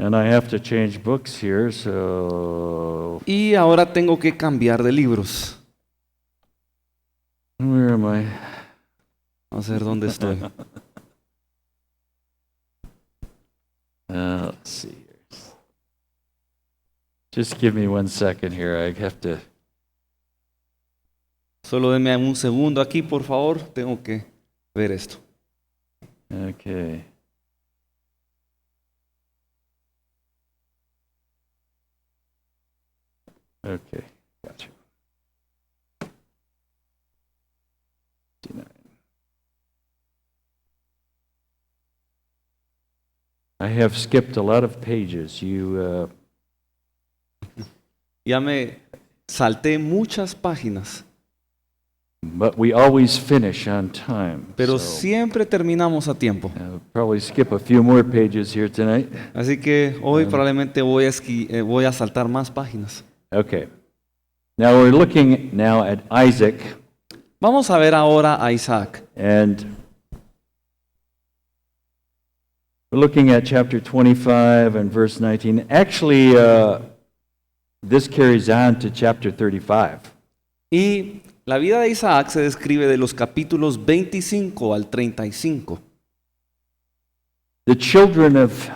and I have to change books here, so Y ahora tengo que cambiar de libros. where am I? Vamos a ver dónde estoy. Let's see here. Just give me 1 second here. I have to. Solo denme un segundo aquí, por favor. Tengo que ver esto. Okay. Okay, gotcha. 59. I have skipped a lot of pages. Ya me salté muchas páginas, But we always finish on time. pero so, siempre terminamos a tiempo. I'll probably skip a few more pages here tonight. Así que hoy probablemente voy a saltar más páginas. Okay. Now we're looking now at Isaac, Vamos a ver ahora a Isaac. and we're looking at chapter 25 and verse 19. Actually, this carries on to chapter 35. Y la vida de Isaac se describe de los capítulos 25 al 35. The children of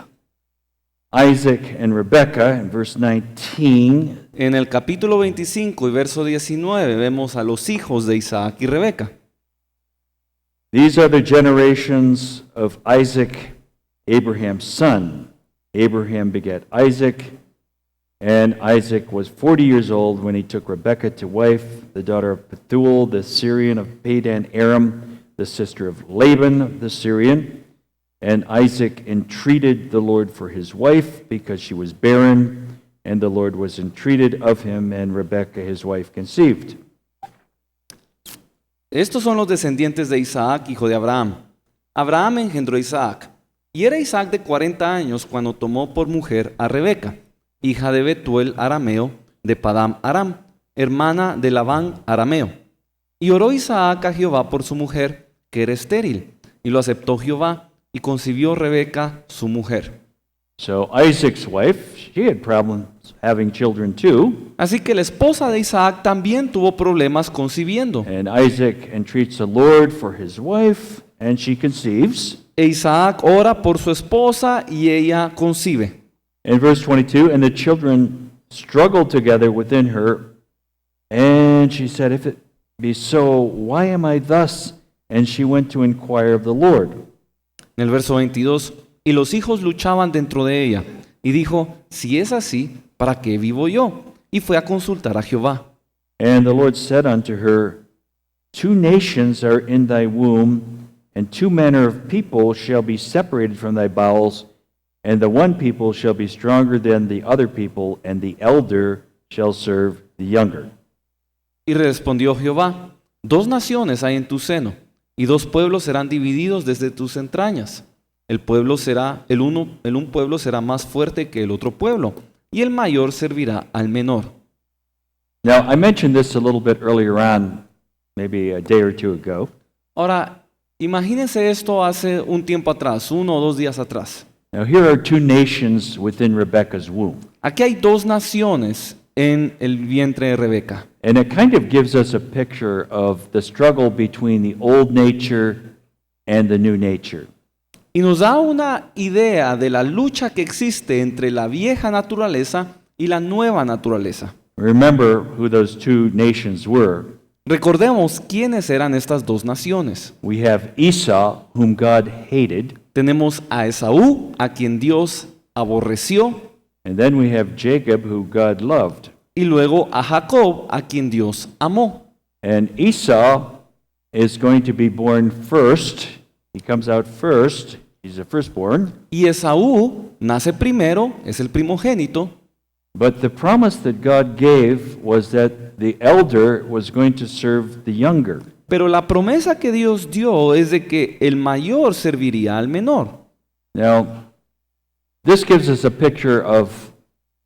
Isaac and Rebekah, in verse 19, En el capítulo 25 y verso 19 vemos a los hijos de Isaac y Rebeca. these are the generations of Isaac, Abraham's son. Abraham begat Isaac, and Isaac was 40 years old when he took Rebekah to wife, the daughter of Bethuel, the Syrian of Padan Aram, the sister of Laban the Syrian. And Isaac entreated the Lord for his wife because she was barren, and the Lord was entreated of him, and Rebekah his wife conceived. Estos son los descendientes de Isaac, hijo de Abraham. Abraham engendró a Isaac, y era Isaac de 40 años cuando tomó por mujer a Rebeca, hija de Betuel arameo, de Padam Aram, hermana de Labán arameo. Y oró Isaac a Jehová por su mujer, que era estéril, y lo aceptó Jehová, y concibió Rebeca su mujer. So Isaac's wife, she had problems having children too, Así que la esposa de Isaac también tuvo problemas concibiendo. and Isaac entreats the Lord for his wife, and she conceives. E Isaac ora por su esposa y ella concibe. In verse 22, and the children struggled together within her, and she said, "If it be so, why am I thus?" And she went to inquire of the Lord. En el verso 22, y los hijos luchaban dentro de ella, y dijo, si es así, ¿para qué vivo yo? Y fue a consultar a Jehová. And the Lord said unto her, Two nations are in thy womb, and two manner of people shall be separated from thy bowels, and the one people shall be stronger than the other people, and the elder shall serve the younger. Y respondió Jehová, 2 naciones hay en tu seno, y 2 pueblos serán divididos desde tus entrañas. El un pueblo será más fuerte que el otro pueblo, y el mayor servirá al menor. Now, I mentioned this a little bit earlier on, maybe a day or two ago. Ahora, imagínense esto hace un tiempo atrás, 1 o 2 días atrás. Now, here are two nations within Rebekah's womb. Aquí hay 2 naciones en el vientre de Rebeca. And it kind of gives us a picture of the struggle between the old nature and the new nature. Y nos da una idea de la lucha que existe entre la vieja naturaleza y la nueva naturaleza. Remember who those two nations were. Recordemos quiénes eran estas dos naciones. We have Esau, whom God hated, Tenemos a Esaú, a quien Dios aborreció, and then we have Jacob, who God loved. y luego a Jacob, a quien Dios amó. And Esau is going to be born first. He comes out first. He's the firstborn. Y Esaú nace primero, es el primogénito, But the promise that God gave was that the elder was going to serve the younger. pero la promesa que Dios dio es de que el mayor serviría al menor. Now, this gives us a picture of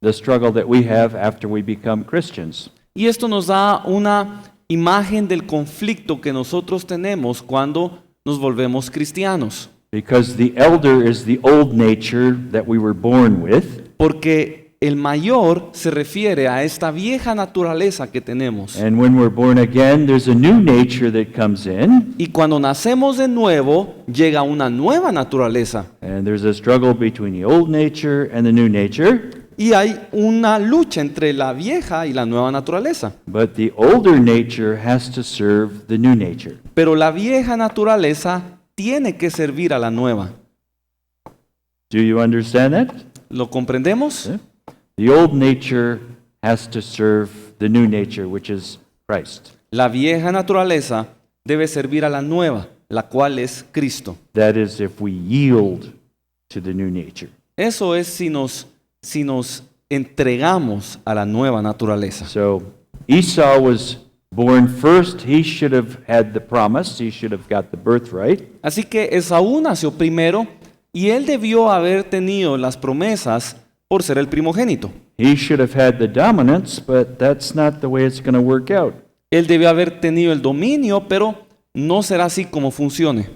the struggle that we have after we become Christians. Y esto nos da una imagen del conflicto que nosotros tenemos cuando nos volvemos cristianos. Because the elder is the old nature that we were born with, Porque el mayor se refiere a esta vieja naturaleza que tenemos. and when we're born again, there's a new nature that comes in, Y cuando nacemos de nuevo, llega una nueva naturaleza. and there's a struggle between the old nature and the new nature. Y hay una lucha entre la vieja y la nueva naturaleza. But the older nature has to serve the new nature. Pero la vieja naturaleza tiene que servir a la nueva. Do you understand that? ¿Lo comprendemos? Yeah. The old nature has to serve the new nature, which is Christ. La vieja naturaleza debe servir a la nueva, la cual es Cristo. That is, if we yield to the new nature. Eso es si nos entregamos a la nueva naturaleza. So Esau was born first. He should have had the promise. He should have got the birthright. Así que Esaú nació primero y él debió haber tenido las promesas por ser el primogénito. He should have had the dominance, but that's not the way it's going to work out. Él debió haber tenido el dominio, pero no será así como funcione.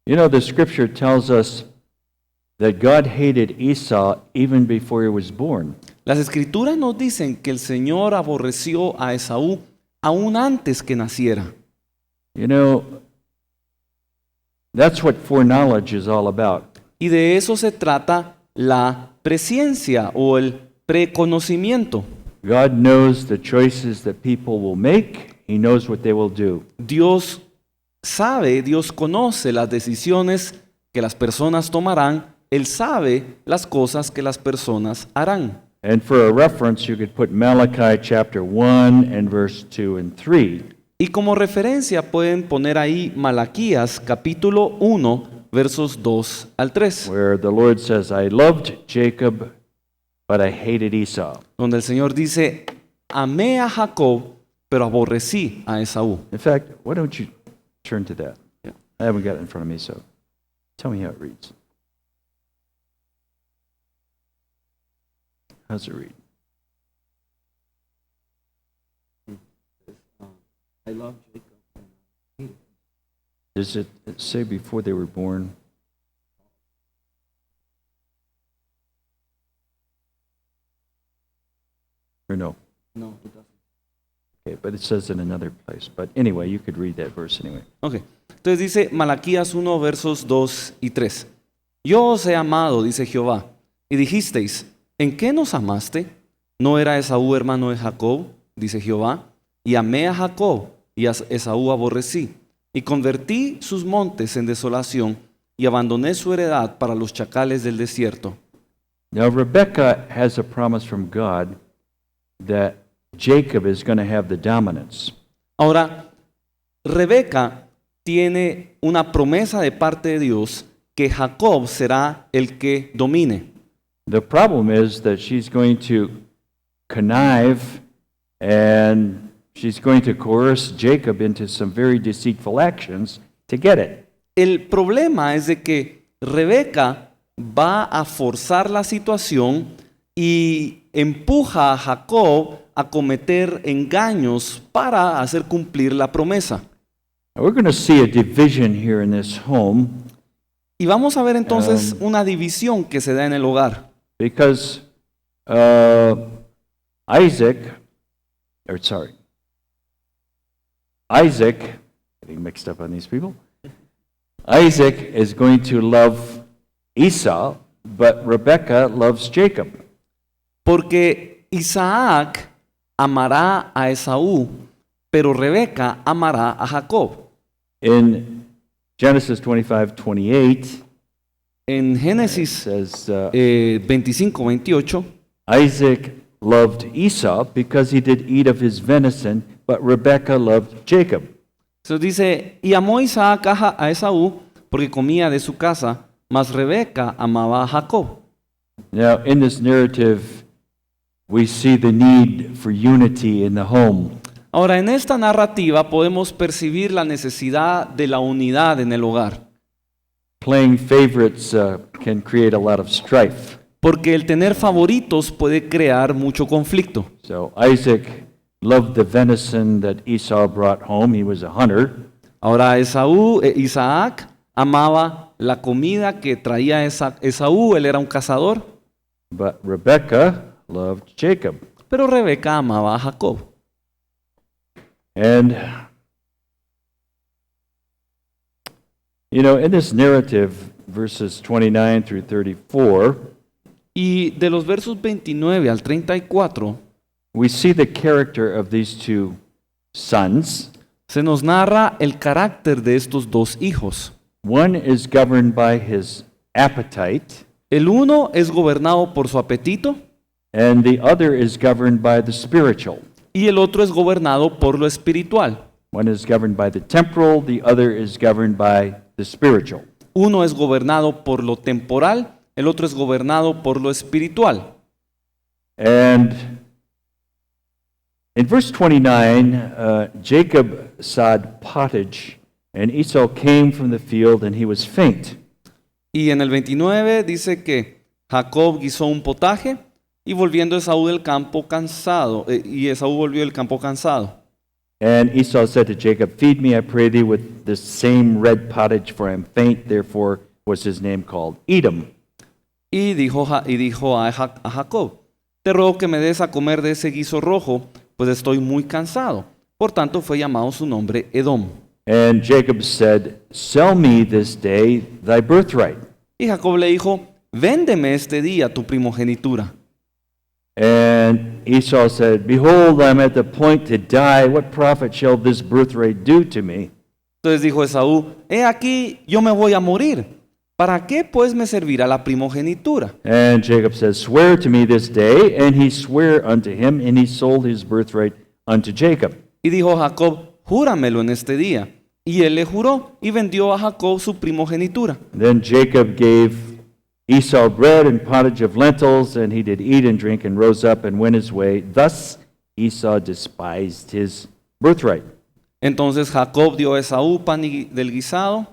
You know, the scripture tells us that God hated Esau even before he was born. Las escrituras nos dicen que el Señor aborreció a Esaú aún antes que naciera. You know, that's what foreknowledge is all about. Y de eso se trata la presciencia o el preconocimiento. God knows the choices that people will make. He knows what they will do. Dios sabe, Dios conoce las decisiones que las personas tomarán. Él sabe las cosas que las personas harán. And for a reference, you could put Malachi chapter 1 and verse 2 and 3. Y como referencia pueden poner ahí Malaquías capítulo 1 versos 2 al 3, where the Lord says, I loved Jacob, but I hated Esau. donde el Señor dice, amé a Jacob, pero aborrecí a Esaú. In fact, why don't you turn to that? Yeah. I haven't got it in front of me, so tell me how it reads. How's it read? I love Jacob. Does it say before they were born? Or no? No, it doesn't. Okay, but it says in another place. But anyway, you could read that verse anyway. Ok, entonces dice Malaquías 1 versos 2 y 3. Yo os he amado, dice Jehová, y dijisteis, ¿en qué nos amaste? ¿No era Esaú hermano de Jacob? Dice Jehová, y amé a Jacob, y a Esaú aborrecí, y convertí sus montes en desolación, y abandoné su heredad para los chacales del desierto. Now, Rebekah has a promise from God that Jacob is going to have the dominance. Ahora, Rebeca tiene una promesa de parte de Dios que Jacob será el que domine. The problem is that she's going to connive and she's going to coerce Jacob into some very deceitful actions to get it. El problema es de que Rebeca va a forzar la situación y empuja a Jacob a cometer engaños para hacer cumplir la promesa. Now, we're going to see a division here in this home Y vamos a ver entonces una división que se da en el hogar. because Isaac, getting mixed up on these people. Isaac is going to love Esau, but Rebekah loves Jacob. Porque Isaac amará a Esaú, pero Rebeca amará a Jacob. In Genesis 25:28, En it Génesis says 25-28, Isaac loved Esau because he did eat of his venison, but Rebekah loved Jacob. se dice, y amó Isaac a Esaú porque comía de su casa, mas Rebeca amaba a Jacob. Now, in this narrative, we see the need for unity in the home. Ahora, en esta narrativa podemos percibir la necesidad de la unidad en el hogar, Playing favorites can create a lot of strife. porque el tener favoritos puede crear mucho conflicto. So Isaac loved the venison that Esau brought home. He was a hunter. Ahora, Isaac amaba la comida que traía Esaú, él era un cazador, But Rebekah loved Jacob. pero Rebeca amaba a Jacob. And, in this narrative, verses 29 through 34, Y de los versos 29 al 34, we see the character of these two sons. se nos narra el carácter de estos dos hijos. One is governed by his appetite, El uno es gobernado por su apetito and the other is governed by the spiritual. y el otro es gobernado por lo espiritual. One is governed by the temporal, the other is governed by the spiritual. Uno es gobernado por lo temporal, el otro es gobernado por lo espiritual. And in verse 29, Jacob sowed pottage, and Esau came from the field, and he was faint. Y en el 29 dice que Jacob guisó un potaje y volviendo Esaú del campo cansado, y Esaú volvió del campo cansado. And Esau said to Jacob, "Feed me, I pray thee, with this same red pottage, for I am faint." Therefore was his name called Edom. Y dijo a Jacob, te ruego que me des a comer de ese guiso rojo, pues estoy muy cansado. Por tanto fue llamado su nombre Edom. And Jacob said, "Sell me this day thy birthright." Y Jacob le dijo, véndeme este día tu primogenitura. And Esau said, "Behold, I am at the point to die. What profit shall this birthright do to me?" Entonces dijo Esaú, he aquí, yo me voy a morir. ¿Para qué pues me servirá la primogenitura? And Jacob says, "Swear to me this day." And he sware unto him, and he sold his birthright unto Jacob. Y dijo Jacob, júramelo en este día. Y él le juró y vendió a Jacob su primogenitura. Then Jacob gave Esau bread and pottage of lentils, and he did eat and drink, and rose up and went his way. Thus Esau despised his birthright. Entonces Jacob dio a Esaú pan y del guisado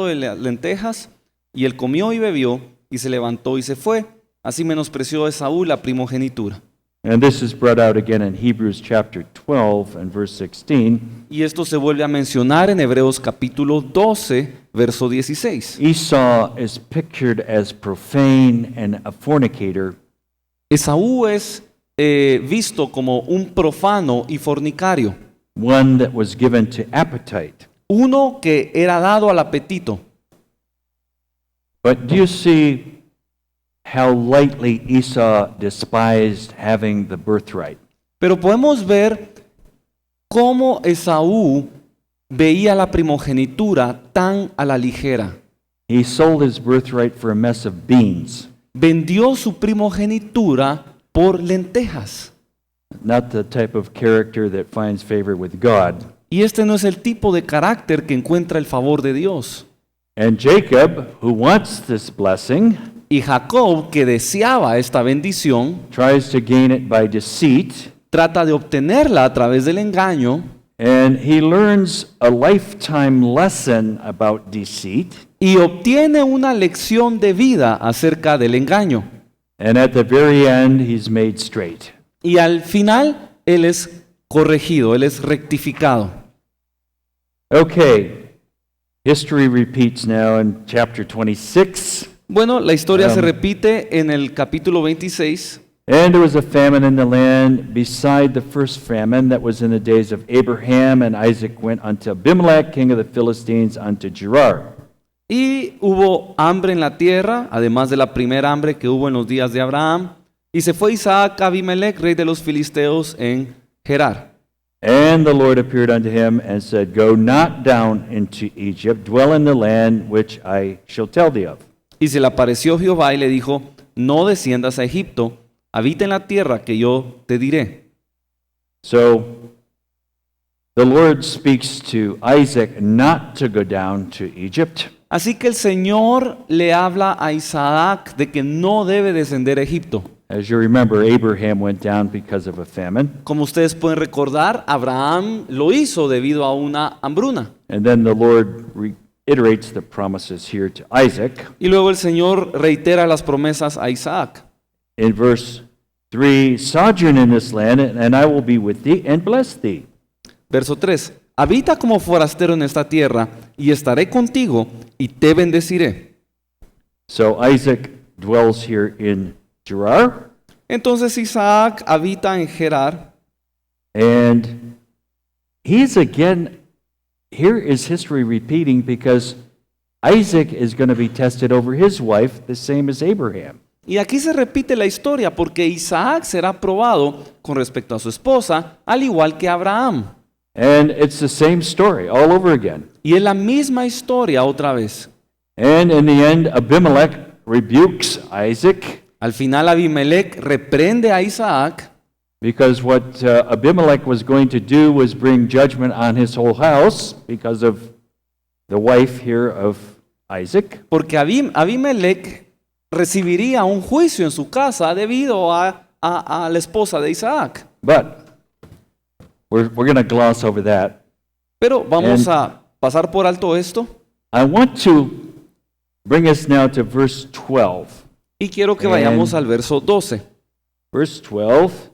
de lentejas, y él comió y bebió, y se levantó y se fue. Así menospreció Esaú la primogenitura. And this is brought out again in Hebrews chapter 12 and verse 16. Y esto se vuelve a mencionar en Hebreos capítulo 12, verso 16. Esau is pictured as profane and a fornicator, Esaú es visto como un profano y fornicario, one that was given to appetite. uno que era dado al apetito. But do you see how lightly Esau despised having the birthright? Pero podemos ver cómo Esaú veía la primogenitura tan a la ligera. He sold his birthright for a mess of beans, Vendió su primogenitura por lentejas. not the type of character that finds favor with God. Y este no es el tipo de carácter que encuentra el favor de Dios. And Jacob, who wants this blessing, Y Jacob, que deseaba esta bendición, tries to gain it by deceit, trata de obtenerla a través del engaño, and he learns a lifetime lesson about deceit. y obtiene una lección de vida acerca del engaño. And at the very end, he's made straight. Y al final, él es corregido, él es rectificado. Okay, history repeats now in chapter 26. Bueno, la historia se repite en el capítulo 26. And there was a famine in the land beside the first famine that was in the days of Abraham, and Isaac went unto Abimelech, king of the Philistines, unto Gerar. Y hubo hambre en la tierra, además de la primera hambre que hubo en los días de Abraham. Y se fue Isaac a Abimelech, rey de los filisteos, en Gerar. And the Lord appeared unto him and said, Go not down into Egypt, dwell in the land which I shall tell thee of. Y se le apareció Jehová y le dijo, no desciendas a Egipto, habita en la tierra que yo te diré. So the Lord speaks to Isaac not to go down to Egypt. Así que el Señor le habla a Isaac de que no debe descender a Egipto. As you remember, Abraham went down because of a famine. Como ustedes pueden recordar, Abraham lo hizo debido a una hambruna. And then the Lord reiterates the promises here to Isaac. Y luego el Señor reitera las promesas a Isaac. In verse 3, Sojourn in this land, and I will be with thee and bless thee. Verso 3. Habita como forastero en esta tierra, y estaré contigo, y te bendeciré. So Isaac dwells here in Gerar, Entonces Isaac habita en Gerar, and he's again, here is history repeating because Isaac is going to be tested over his wife, the same as Abraham. y aquí se repite la historia, porque Isaac será probado con respecto a su esposa, al igual que Abraham. And it's the same story all over again. Y es la misma historia otra vez. And in the end, Abimelech rebukes Isaac Al final Abimelech reprende a Isaac, because what Abimelech was going to do was bring judgment on his whole house because of the wife here of Isaac. porque Abimelech recibiría un juicio en su casa debido a la esposa de Isaac. But we're going to gloss over that. Pero vamos And- a pasar por alto esto, I want to bring us now to verse 12. y quiero que vayamos al verso 12. Verse 12.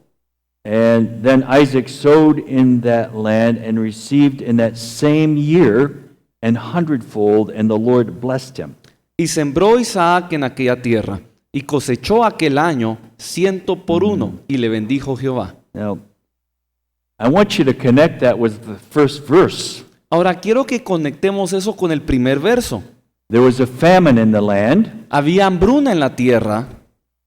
And then Isaac sowed in that land and received in that same year an hundredfold, and the Lord blessed him. Y sembró Isaac en aquella tierra, y cosechó aquel año 100 por uno, y le bendijo Jehová. Now, I want you to connect that with the first verse. Ahora quiero que conectemos eso con el primer verso. There was a famine in the land, Había hambruna en la tierra,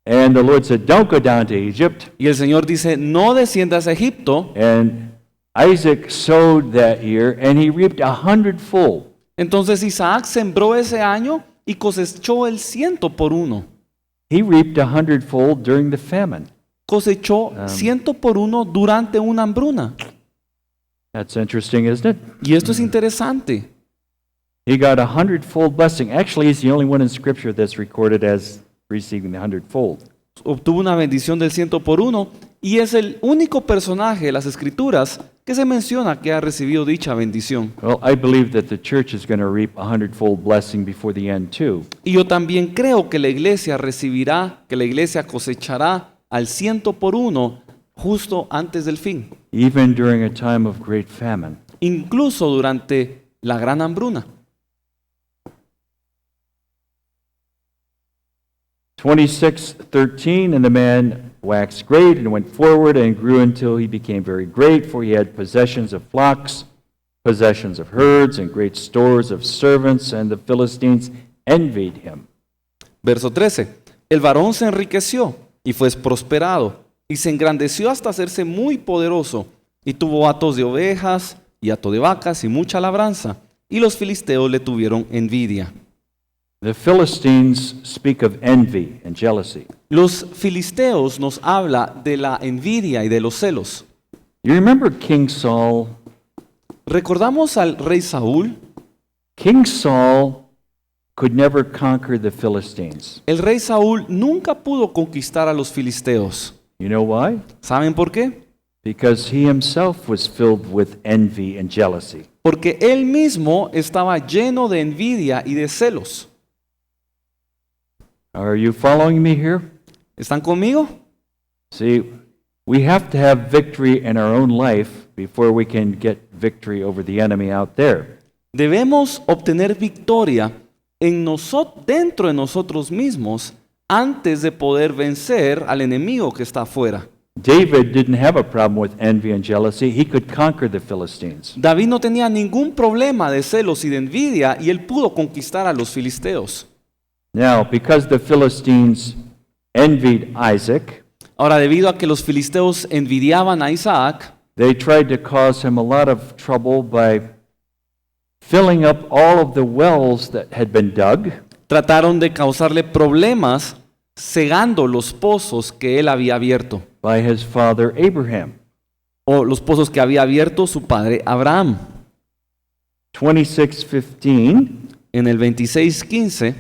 and the Lord said, Don't go down to Egypt. y el Señor dice, no desciendas a Egipto. And Isaac sowed that year, and he reaped a hundredfold. Entonces Isaac sembró ese año y cosechó el 100 por uno. He reaped a hundredfold during the famine. Cosechó 100 por uno durante una hambruna. That's interesting, isn't it? Y esto es interesante. He got a hundredfold blessing. Actually, he's the only one in Scripture that's recorded as receiving the hundredfold. Obtuvo una bendición del 100 por uno y es el único personaje de las Escrituras que se menciona que ha recibido dicha bendición. Well, I believe that the church is going to reap a hundredfold blessing before the end, too. Y yo también creo que la iglesia recibirá, que la iglesia cosechará al 100 por uno justo antes del fin, Even during a time of great famine. incluso durante la gran hambruna. 26:13, and the man waxed great and went forward and grew until he became very great, for he had possessions of flocks, possessions of herds, and great stores of servants, and the Philistines envied him. Verso 13. El varón se enriqueció y fue prosperado y se engrandeció hasta hacerse muy poderoso y tuvo hatos de ovejas y hato de vacas y mucha labranza, y los filisteos le tuvieron envidia. The Philistines speak of envy and jealousy. Los filisteos nos habla de la envidia y de los celos. You remember King Saul? Recordamos al rey Saúl. King Saul could never conquer the Philistines. El rey Saúl nunca pudo conquistar a los filisteos. You know why? ¿Saben por qué? Because he himself was filled with envy and jealousy. Porque él mismo estaba lleno de envidia y de celos. Are you following me here? ¿Están conmigo? See, we have to have victory in our own life before we can get victory over the enemy out there. Debemos obtener victoria dentro de nosotros mismos antes de poder vencer al enemigo que está afuera. David didn't have a problem with envy and jealousy. He could conquer the Philistines. David no tenía ningún problema de celos y de envidia y él pudo conquistar a los filisteos. Now, because the Philistines envied Isaac, Ahora, debido a que los filisteos envidiaban a Isaac, they tried to cause him a lot of trouble by filling up all of the wells that had been dug. trataron de causarle problemas cegando los pozos que él había abierto, By his father Abraham. o los pozos que había abierto su padre Abraham. 26:15. En el 26:15,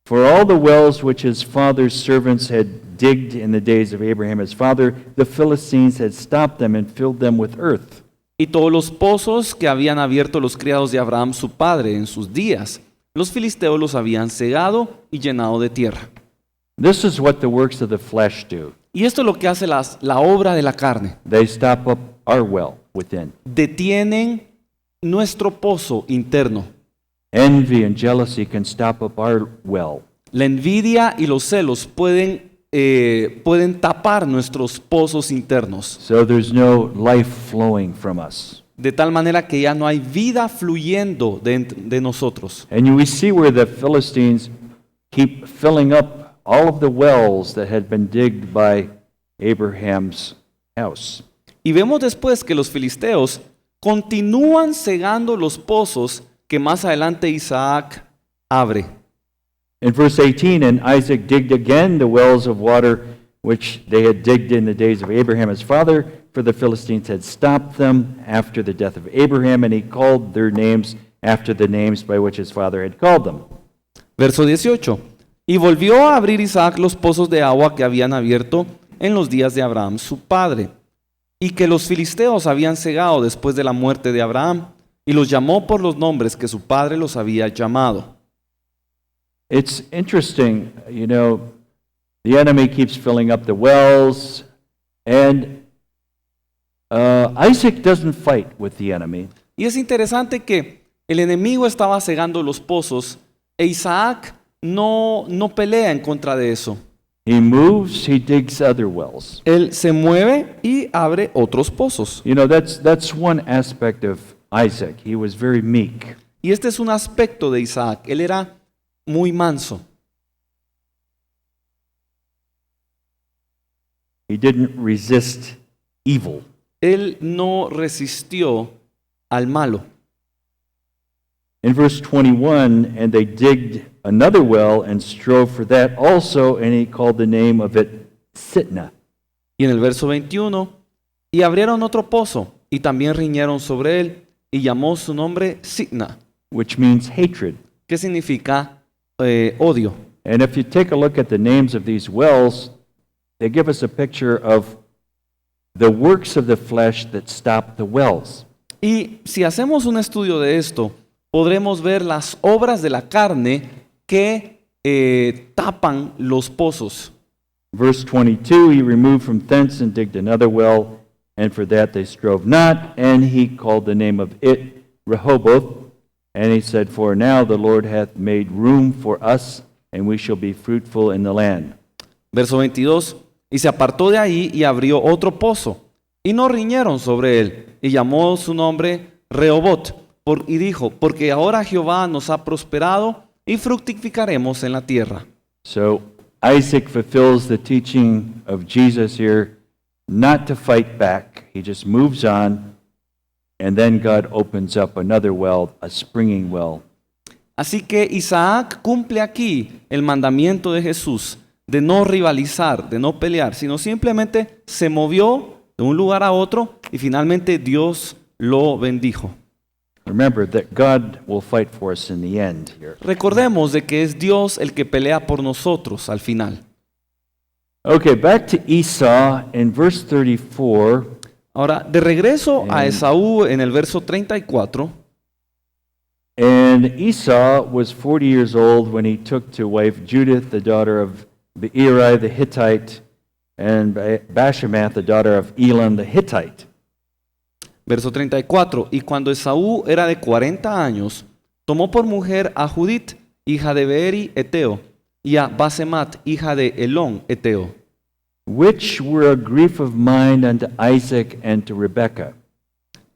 For all the wells which his father's servants had digged in the days of Abraham his father, the Philistines had stopped them and filled them with earth. y todos los pozos que habían abierto los criados de Abraham su padre en sus días, los filisteos los habían cegado y llenado de tierra. This is what the works of the flesh do. Y esto es lo que hace la obra de la carne. They stop up our well within. Detienen nuestro pozo interno. Envy and jealousy can stop up our well. La envidia y los celos pueden tapar nuestros pozos internos, So there's no life flowing from us. de tal manera que ya no hay vida fluyendo de nosotros. And we see where the Philistines keep filling up all of the wells that had been digged by Abraham's house. Y vemos después que los filisteos continúan cegando los pozos que más adelante Isaac abre. In verse 18, and Isaac digged again the wells of water which they had digged in the days of Abraham his father, for the Philistines had stopped them after the death of Abraham, and he called their names after the names by which his father had called them. Verso 18. Y volvió a abrir Isaac los pozos de agua que habían abierto en los días de Abraham su padre, y que los filisteos habían cegado después de la muerte de Abraham, y los llamó por los nombres que su padre los había llamado. It's interesting, you know, the enemy keeps filling up the wells, and Isaac doesn't fight with the enemy. Y es interesante que el enemigo estaba cegando los pozos e Isaac no pelea en contra de eso. He moves, he digs other wells. Él se mueve y abre otros pozos. You know, that's one aspect of Isaac. He was very meek. Y este es un aspecto de Isaac. Él era muy manso. He didn't resist evil. Él no resistió al malo. In verse 21, and they digged another well and strove for that also, and he called the name of it Sitna. Y en el verso 21, y abrieron otro pozo, y también riñeron sobre él, y llamó su nombre Sitna, Which means hatred. que significa odio. And if you take a look at the names of these wells, they give us a picture of the works of the flesh that stop the wells. Y si hacemos un estudio de esto, podremos ver las obras de la carne que tapan los pozos. Verse 22, he removed from thence and digged another well, and for that they strove not, and he called the name of it Rehoboth, and he said, For now the Lord hath made room for us, and we shall be fruitful in the land. Verso 22, y se apartó de ahí y abrió otro pozo, y no riñeron sobre él, y llamó su nombre Rehobot, y dijo, porque ahora Jehová nos ha prosperado y fructificaremos en la tierra. So Isaac fulfills the teaching of Jesus here, not to fight back. He just moves on, and then God opens up another well, a springing well. Así que Isaac cumple aquí el mandamiento de Jesús de no rivalizar, de no pelear, sino simplemente se movió de un lugar a otro y finalmente Dios lo bendijo. Remember that God will fight for us in the end here. Recordemos de que es Dios el que pelea por nosotros al final. Okay, back to Esau in verse 34. Ahora, de regreso a Esaú en el verso 34, And Esau was 40 years old when he took to wife Judith, the daughter of Beeri the Hittite, and Bashemath, the daughter of Elam the Hittite. verso 34, y cuando Esaú era de 40 años, tomó por mujer a Judith, hija de Beeri Eteo, y a Basemat, hija de Elón, Eteo, which were a grief of mind unto Isaac and to Rebekah.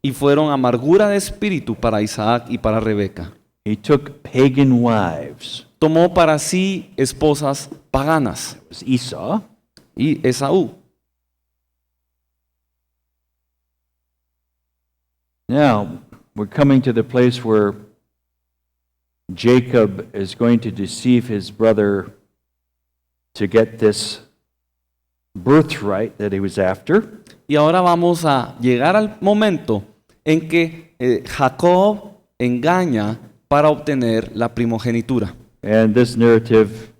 y fueron amargura de espíritu para Isaac y para Rebeca. He took pagan wives. Tomó para sí esposas paganas, It was Esau. y Esaú. Now, we're coming to the place where Jacob is going to deceive his brother to get this birthright that he was after. Y ahora vamos a llegar al momento en que Jacob engaña para obtener la primogenitura. And this narrative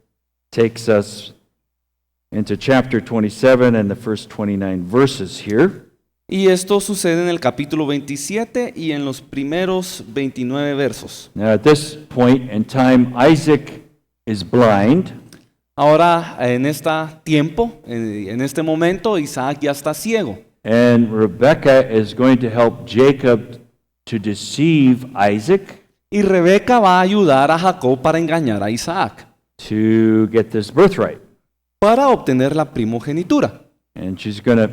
takes us into chapter 27 and the first 29 verses here. Y esto sucede en el capítulo 27 y en los primeros 29 versos. Now, at this point in time, Isaac is blind. Ahora, en este tiempo, en este momento, Isaac ya está ciego. And Rebekah is going to help Jacob to deceive Isaac Y Rebeca va a ayudar a Jacob para engañar a Isaac, to get this birthright. para obtener la primogenitura. And she's going to,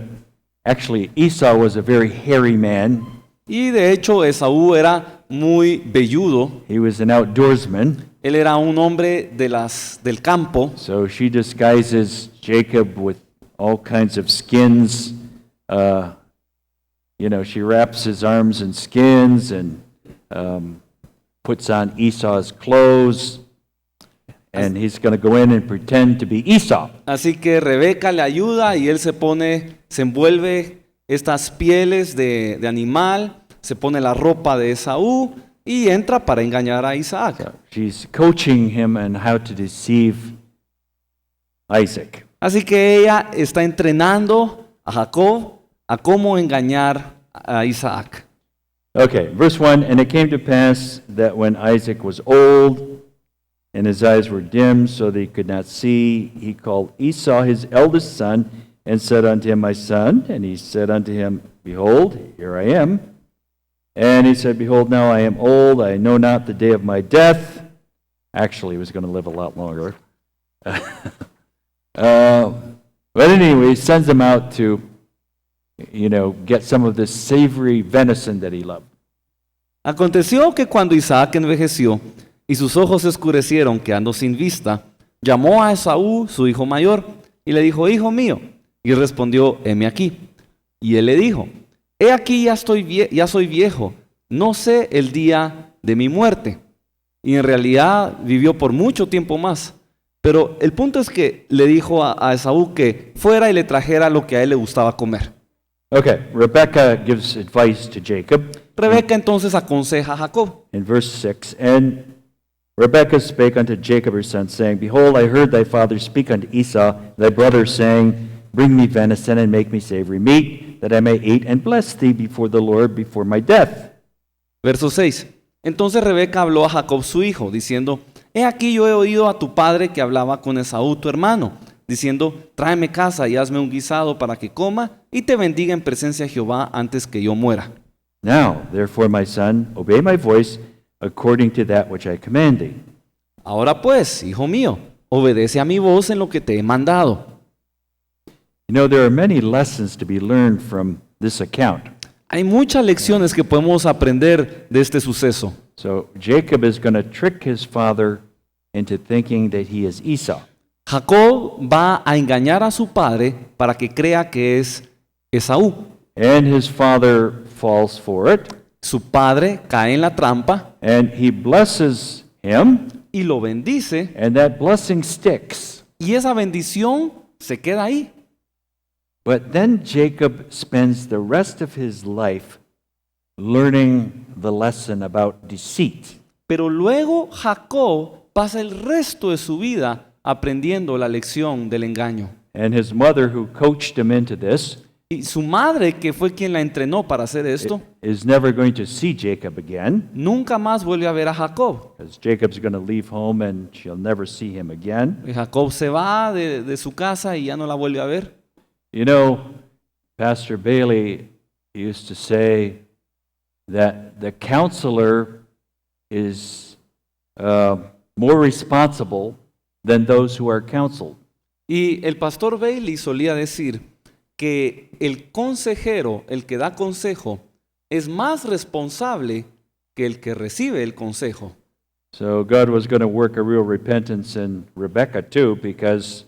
actually, Esau was a very hairy man. Y de hecho, Esaú era muy velludo. He was an outdoorsman. Él era un hombre del campo. So she disguises Jacob with all kinds of skins. She wraps his arms in skins and puts on Esau's clothes. And he's going to go in and pretend to be Esau. Así que Rebeca le ayuda y él se envuelve estas pieles de animal, se pone la ropa de Esaú y entra para engañar a Isaac. She's coaching him on how to deceive Isaac. Así que ella está entrenando a Jacob a cómo engañar a Isaac. Okay, verse 1, and it came to pass that when Isaac was old, and his eyes were dim, so that he could not see, he called Esau his eldest son, and said unto him, My son. And he said unto him, Behold, here I am. And he said, Behold, now I am old, I know not the day of my death. Actually, he was going to live a lot longer. But anyway, he sends him out to, get some of this savory venison that he loved. Aconteció que cuando Isaac envejeció y sus ojos se oscurecieron, quedando sin vista, llamó a Esaú, su hijo mayor, y le dijo, Hijo mío. Y respondió, heme aquí. Y él le dijo, He aquí ya soy viejo, no sé el día de mi muerte. Y en realidad vivió por mucho tiempo más. Pero el punto es que le dijo a Esaú que fuera y le trajera lo que a él le gustaba comer. Okay, Rebekah gives advice to Jacob. Rebeca entonces aconseja a Jacob. In verse 6, and Rebekah spake unto Jacob her son, saying, Behold, I heard thy father speak unto Esau, thy brother, saying, Bring me venison, and make me savory meat, that I may eat and bless thee before the Lord before my death. Verso 6. Entonces Rebeca habló a Jacob su hijo, diciendo, He aquí yo he oído a tu padre que hablaba con Esaú tu hermano, diciendo, Tráeme caza y hazme un guisado para que coma, y te bendiga en presencia de Jehová antes que yo muera. Now, therefore, my son, obey my voice according to that which I command thee. Ahora pues, hijo mío, obedece a mi voz en lo que te he mandado. There are many lessons to be learned from this account. Hay muchas lecciones que podemos aprender de este suceso. So Jacob is going to trick his father into thinking that he is Esau. Jacob va a engañar a su padre para que crea que es Esaú. And his father falls for it. Su padre cae en la trampa And he blesses him. y lo bendice, And that blessing sticks. y esa bendición se queda ahí. But then Jacob spends the rest of his life learning the lesson about deceit. Pero luego Jacob pasa el resto de su vida aprendiendo la lección del engaño. And his mother, who coached him into this, Y su madre, que fue quien la entrenó para hacer esto, is never going to see Jacob again, nunca más vuelve a ver a Jacob. because Jacob's going to leave home and she'll never see him again. Y Jacob se va de su casa y ya no la vuelve a ver. Pastor Bailey used to say that the counselor is more responsible than those who are counseled. Y el pastor Bailey solía decir que el consejero, el que da consejo, es más responsable que el que recibe el consejo. So God was going to work a real repentance in Rebecca too, because,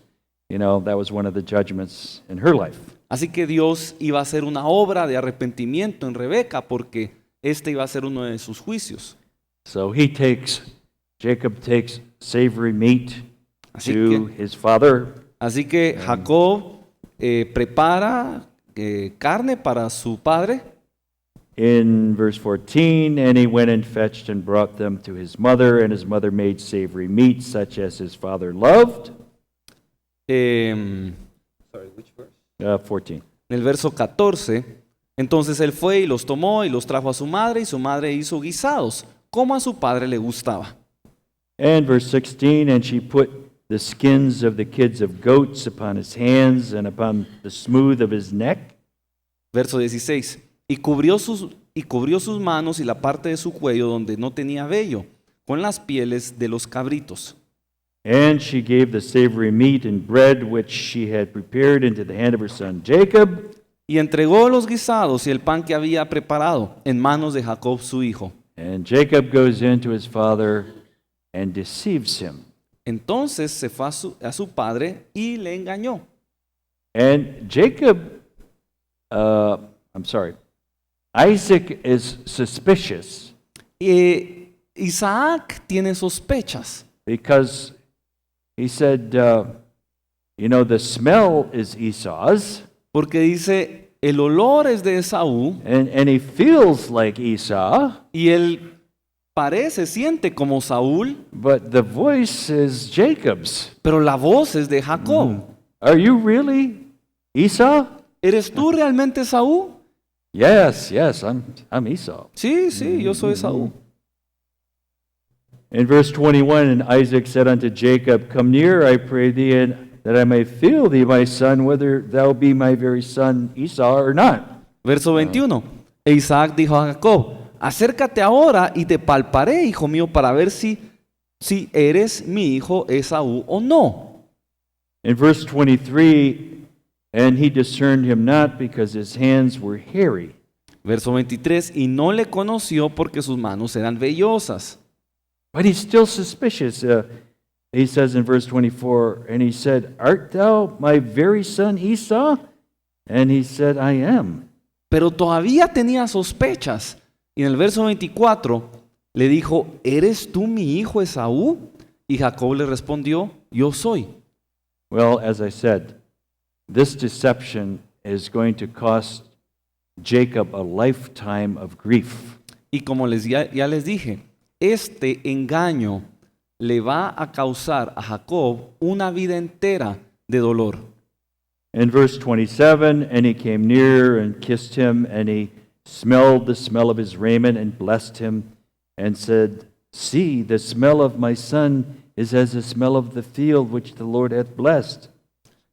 that was one of the judgments in her life. Así que Dios iba a hacer una obra de arrepentimiento en Rebeca porque este iba a ser uno de sus juicios. So Jacob takes savory meat Así to que, his father. así que Jacob prepara carne para su padre. In verse 14, and he went and fetched and brought them to his mother, and his mother made savory meat such as his father loved. 14. En el verso 14, entonces él fue y los tomó y los trajo a su madre, y su madre hizo guisados, como a su padre le gustaba. And verse 16, and she put the skins of the kids of goats upon his hands and upon the smooth of his neck. Verso 16, y cubrió sus manos y la parte de su cuello donde no tenía vello, con las pieles de los cabritos. And she gave the savory meat and bread which she had prepared into the hand of her son Jacob. Y entregó los guisados y el pan que había preparado en manos de Jacob su hijo. And Jacob goes in to his father and deceives him. Entonces se fue a su padre y le engañó. And Isaac is suspicious Isaac tiene sospechas because he said, the smell is Esau's, porque dice, el olor es de Esaú and he feels like Esau, y él siente como Saúl, but the voice is Jacob's. pero la voz es de Jacob. Are you really Esau? ¿Eres tú realmente Esaú? Yes, I'm Esau. Sí, yo soy Esaú. In verse 21, and Isaac said unto Jacob, Come near, I pray thee, and that I may feel thee, my son, whether thou be my very son Esau or not. Verso 21. E Isaac dijo a Jacob, acércate ahora y te palparé, hijo mío, para ver si eres mi hijo Esaú o no. In verse 23, and he discerned him not because his hands were hairy. Verso 23, y no le conoció porque sus manos eran vellosas. But he's still suspicious. He says in verse 24, and he said, Art thou my very son Esau? And he said, I am. Pero todavía tenía sospechas. Y en el verso 24 le dijo, ¿eres tú mi hijo Esaú? Y Jacob le respondió, yo soy. Well, as I said, this deception is going to cost Jacob a lifetime of grief. Y como ya les dije, este engaño le va a causar a Jacob una vida entera de dolor. In verse 27, and he came near and kissed him, and he smelled the smell of his raiment and blessed him, and said, See, the smell of my son is as the smell of the field which the Lord hath blessed.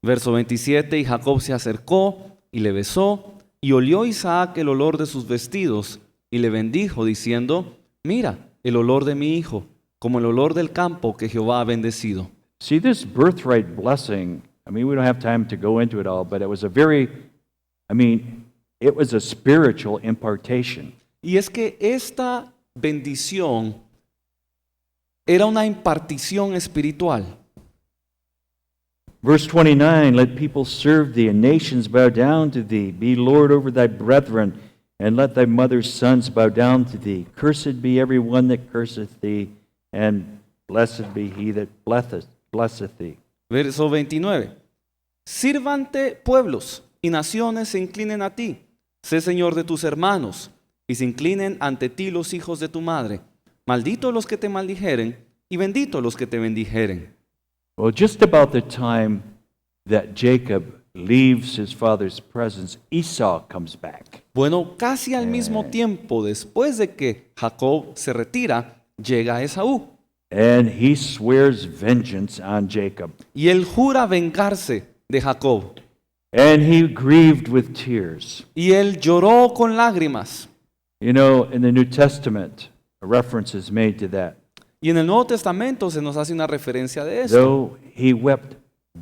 Verso 27, y Jacob se acercó y le besó, y olió Isaac el olor de sus vestidos, y le bendijo, diciendo, mira, el olor de mi hijo, como el olor del campo que Jehová ha bendecido. See, this birthright blessing, we don't have time to go into it all, but it was it was a spiritual impartation. Y es que esta bendición era una impartición espiritual. Verse 29, let people serve thee, and nations bow down to thee. Be Lord over thy brethren, and let thy mother's sons bow down to thee. Cursed be every one that curseth thee, and blessed be he that blesseth thee. Verso 29. Sírvante pueblos y naciones se inclinen a ti. Sé Señor de tus hermanos, y se inclinen ante ti los hijos de tu madre. Malditos los que te maldijeren, y benditos los que te bendijeren. Well, just about the time that Jacob leaves his father's presence, Esau comes back. Bueno, casi al mismo tiempo, después de que Jacob se retira, llega Esaú. And he swears vengeance on Jacob. Y él jura vengarse de Jacob. And he grieved with tears. Y él lloró con lágrimas. You know, in the New Testament, a reference is made to that. Y en el Nuevo Testamento se nos hace una referencia de esto. though he wept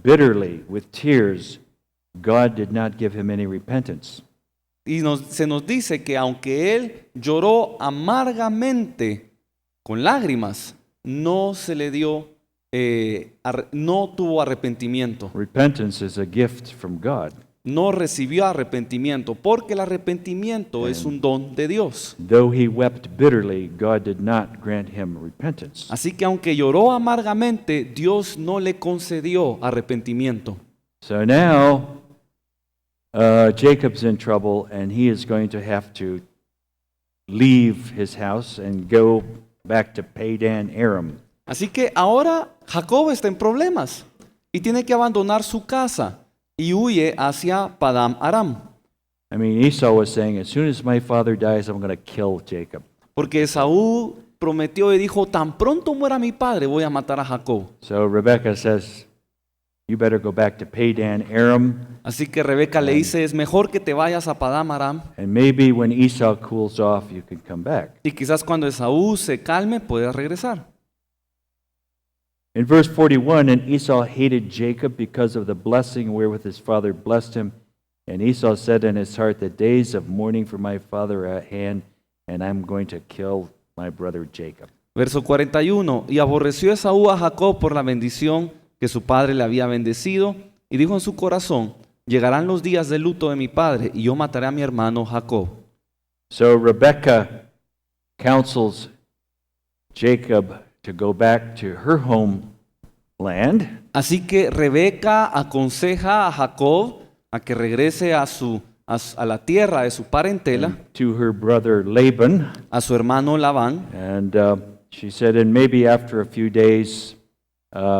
bitterly with tears, God did not give him any repentance. Y se nos dice que aunque él lloró amargamente con lágrimas, no se le dio, no tuvo arrepentimiento, Repentance is a gift from God. no recibió arrepentimiento, porque el arrepentimiento es un don de Dios. Though he wept bitterly, God did not grant him repentance. Así que aunque lloró amargamente, Dios no le concedió arrepentimiento. So now Jacob's in trouble, and he is going to have to leave his house and go back to Padan Aram. Así que ahora Jacob está en problemas y tiene que abandonar su casa y huye hacia Padam Aram. I mean, Esau was saying, as soon as my father dies, I'm going to kill Jacob. Porque Esaú prometió y dijo, tan pronto muera mi padre, voy a matar a Jacob. So Rebekah says, you better go back to Padan Aram, Así que Rebeca le dice, es mejor que te vayas a Padam Aram and maybe when Esau cools off, you can come back. y quizás cuando Esaú se calme puedas regresar. In verse 41, and Esau hated Jacob because of the blessing wherewith his father blessed him. And Esau said in his heart, the days of mourning for my father are at hand, and I'm going to kill my brother Jacob. Verso 41, y aborreció Esaú a Jacob por la bendición que su padre le había bendecido, y dijo en su corazón, llegarán los días de luto de mi padre, y yo mataré a mi hermano Jacob. So Rebekah counsels Jacob to go back to her homeland, Así que Rebeca aconseja a Jacob a que regrese a la tierra de su parentela, to her brother Laban, a su hermano Labán, and she said, and maybe after a few days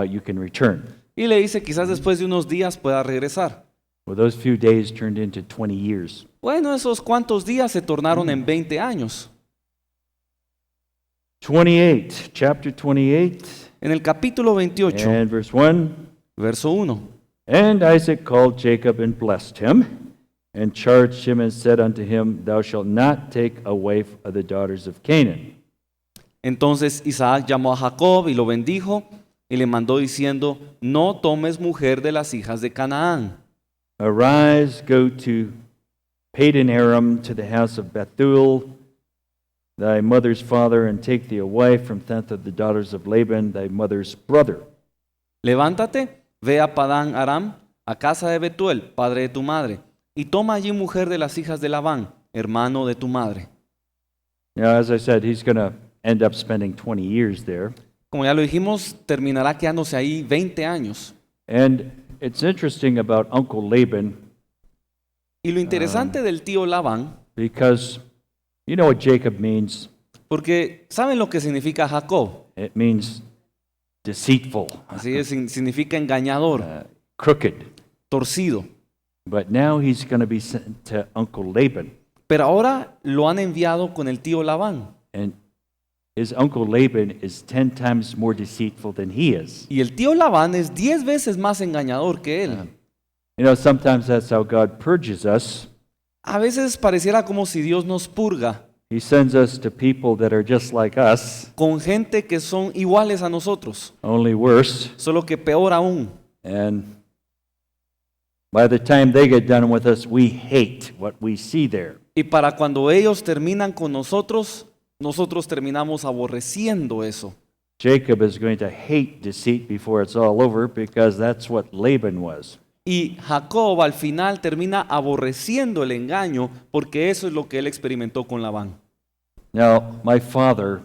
you can return. y le dice quizás después de unos días pueda regresar. Well, those few days turned into 20 years. Bueno, esos cuantos días se tornaron en 20 años. 28, chapter 28, En el capítulo 28, and verse 1. verso 1. And Isaac called Jacob and blessed him, and charged him and said unto him, Thou shalt not take a wife of the daughters of Canaan. Entonces Isaac llamó a Jacob y lo bendijo y le mandó diciendo, no tomes mujer de las hijas de Canaán. Arise, go to Padan Aram, to the house of Bethuel, thy mother's father, and take thee a wife from thence of the daughters of Laban, thy mother's brother. Levántate, ve a Padán Aram, a casa de Betuel, padre de tu madre, y toma allí mujer de las hijas de Labán, hermano de tu madre. Now, as I said, he's going to end up spending 20 years there. Como ya lo dijimos, terminará quedándose ahí 20 años. And it's interesting about Uncle Laban, Y lo interesante del tío Labán, because you know what Jacob means? porque ¿saben lo que significa Jacob? It means deceitful, Así es, significa engañador, crooked. torcido. But now he's going to be sent to Uncle Laban. Pero ahora lo han enviado con el tío Labán. And his Uncle Laban is 10 times more deceitful than he is. Y el tío Labán es 10 veces más engañador que él. You know, sometimes that's how God purges us. A veces pareciera como si Dios nos purga He sends us to people that are just like us, con gente que son iguales a nosotros, only worse. solo que peor aún. And by the time they get done with us, we hate what we see there. Y para cuando ellos terminan con nosotros, nosotros terminamos aborreciendo eso. Jacob is going to hate deceit before it's all over because that's what Laban was. Y Jacob al final termina aborreciendo el engaño porque eso es lo que él experimentó con Labán. Now, my father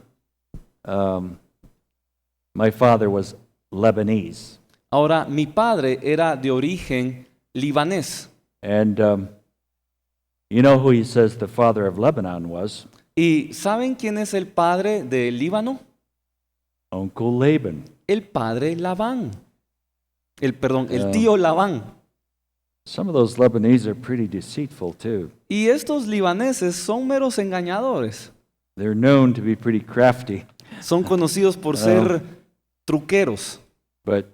was Lebanese. Ahora, mi padre era de origen libanés. And you know who he says the father of Lebanon was? ¿Y saben quién es el padre del Líbano? Uncle Laban. El padre Labán. El tío Labán. Some of those Lebanese are pretty deceitful too. Y estos libaneses son meros engañadores. They're known to be pretty crafty, Son conocidos por ser truqueros. but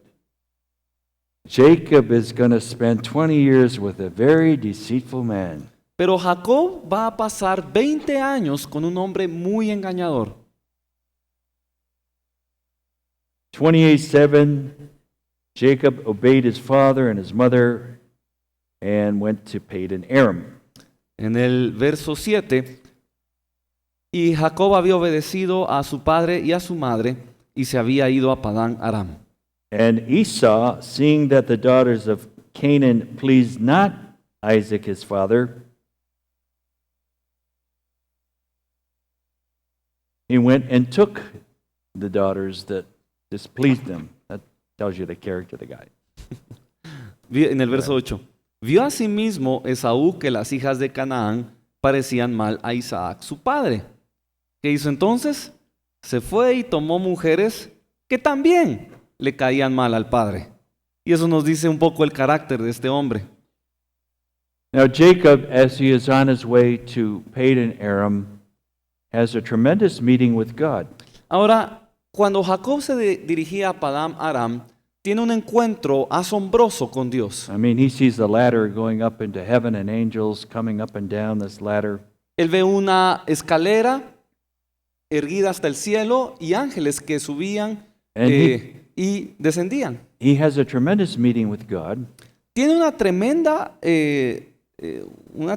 Jacob is going to spend 20 years with a very deceitful man. Pero Jacob va a pasar 20 años con un hombre muy engañador. 28:7, Jacob obeyed his father and his mother and went to Padan Aram. En el verso 7, y Jacob había obedecido a su padre y a su madre y se había ido a Padán Aram. And Esau, seeing that the daughters of Canaan pleased not Isaac his father, he went and took the daughters that displeased them. That tells you the character of the guy. En el verso 8, vio asimismo Esaú que las hijas de Canaán parecían mal a Isaac, su padre. ¿Qué hizo entonces? Se fue y tomó mujeres que también le caían mal al padre. Y eso nos dice un poco el carácter de este hombre. Now Jacob, as he is on his way to Padan Aram, has a tremendous meeting with God. Ahora, cuando Jacob se dirigía a Padán Aram, tiene un encuentro asombroso con Dios. I mean, he sees the ladder going up into heaven and angels coming up and down this ladder. Él ve una escalera erguida hasta el cielo y ángeles que subían And y descendían. he has a tremendous meeting with God. Tiene un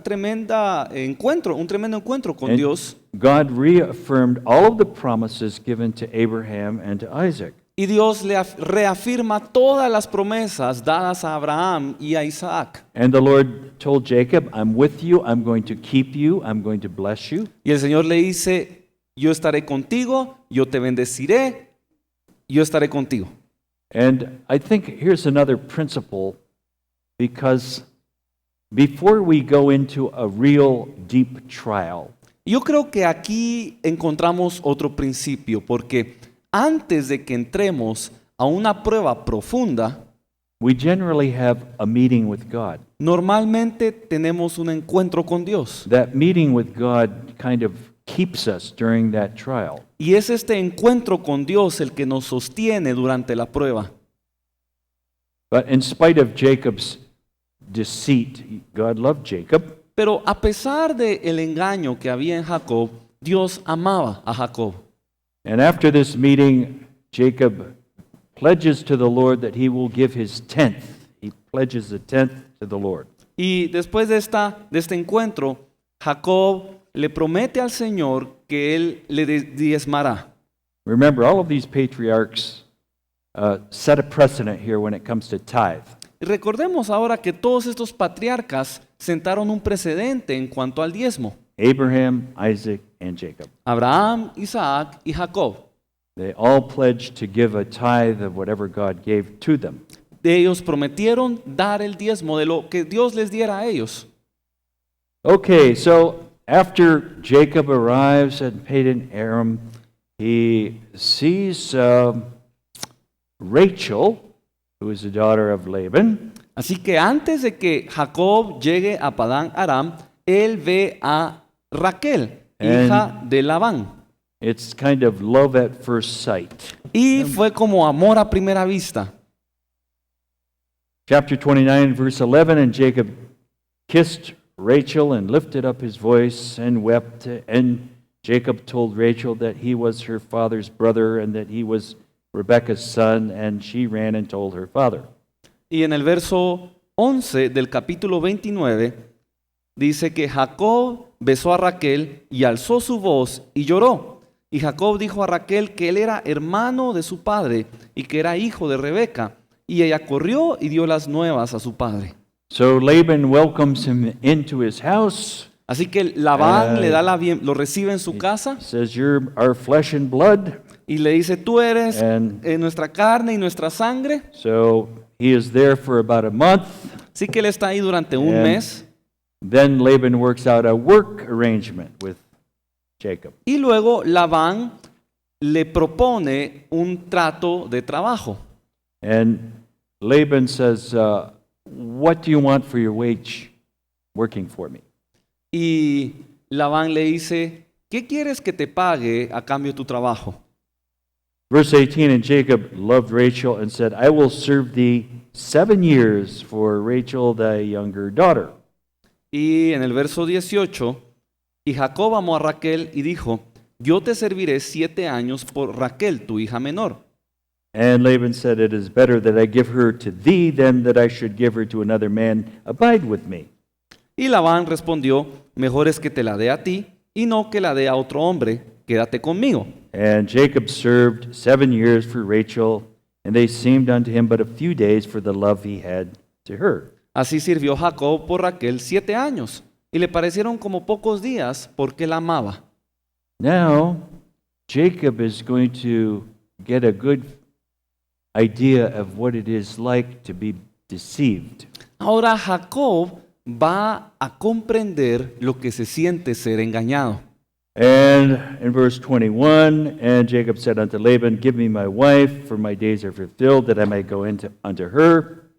tremendo encuentro con And Dios. God reaffirmed all of the promises given to Abraham and to Isaac. Y Dios le reafirma todas las promesas dadas a Abraham y a Isaac. And the Lord told Jacob, I'm with you, I'm going to keep you, I'm going to bless you. Y el Señor le dice, yo estaré contigo, yo te bendeciré, yo estaré contigo. And I think here's another principle, because before we go into a real deep trial, Yo creo que aquí encontramos otro principio, porque antes de que entremos a una prueba profunda, we generally have a meeting with God. normalmente tenemos un encuentro con Dios. That meeting with God kind of keeps us during that trial. Y es este encuentro con Dios el que nos sostiene durante la prueba. But in spite of Jacob's deceit, God loved Jacob. Pero a pesar del engaño que había en Jacob, Dios amaba a Jacob. And after this meeting, Jacob pledges to the Lord that he will give his tenth. He pledges the tenth to the Lord. Y después de este encuentro, Jacob le promete al Señor que él le diezmará. Remember, all of these patriarchs set a precedent here when it comes to tithe. Y recordemos ahora que todos estos patriarcas sentaron un precedente en cuanto al diezmo. Abraham, Isaac, and Jacob. Abraham, Isaac y Jacob. They all pledged to give a tithe of whatever God gave to them. Ellos prometieron dar el diezmo de lo que Dios les diera a ellos. Okay, so after Jacob arrives at Padan Aram, he sees Rachel, who is the daughter of Laban, Así que antes de que Jacob llegue a Padán Aram, él ve a Raquel, hija de Labán. It's kind of love at first sight. Y fue como amor a primera vista. Chapter 29, verse 11, and Jacob kissed Rachel and lifted up his voice and wept. And Jacob told Rachel that he was her father's brother and that he was Rebekah's son, and she ran and told her father. Y en el verso 11 del capítulo 29 dice que Jacob besó a Raquel y alzó su voz y lloró. Y Jacob dijo a Raquel que él era hermano de su padre y que era hijo de Rebeca. Y ella corrió y dio las nuevas a su padre. So Laban welcomes him into his house. Así que Labán le da lo recibe en su casa Says, "You're our flesh and blood." y le dice, tú eres And nuestra carne y nuestra sangre. so he is there for about a month. Así que él está ahí durante un And mes. Then Laban works out a work arrangement with Jacob. Y luego Labán le propone un trato de trabajo. And Laban says, what do you want for your wage working for me? Y Labán le dice, ¿qué quieres que te pague a cambio de tu trabajo? Verse 18, and Jacob loved Rachel and said, I will serve thee 7 years for Rachel thy younger daughter. Y en el verso 18, y Jacob amó a Raquel y dijo, yo te serviré 7 años por Raquel, tu hija menor. And Laban said, It is better that I give her to thee than that I should give her to another man. Abide with me. Y Labán respondió, mejor es que te la dé a ti y no que la dé a otro hombre, quédate conmigo. And Jacob served 7 years for Rachel, and they seemed unto him but a few days for the love he had to her. Así sirvió Jacob por Raquel 7 años, y le parecieron como pocos días porque la amaba. Now, Jacob is going to get a good idea of what it is like to be deceived. Ahora Jacob va a comprender lo que se siente ser engañado. And in verse 21, and Jacob said unto Laban, Give me my wife, for my days are fulfilled, that I may go unto her.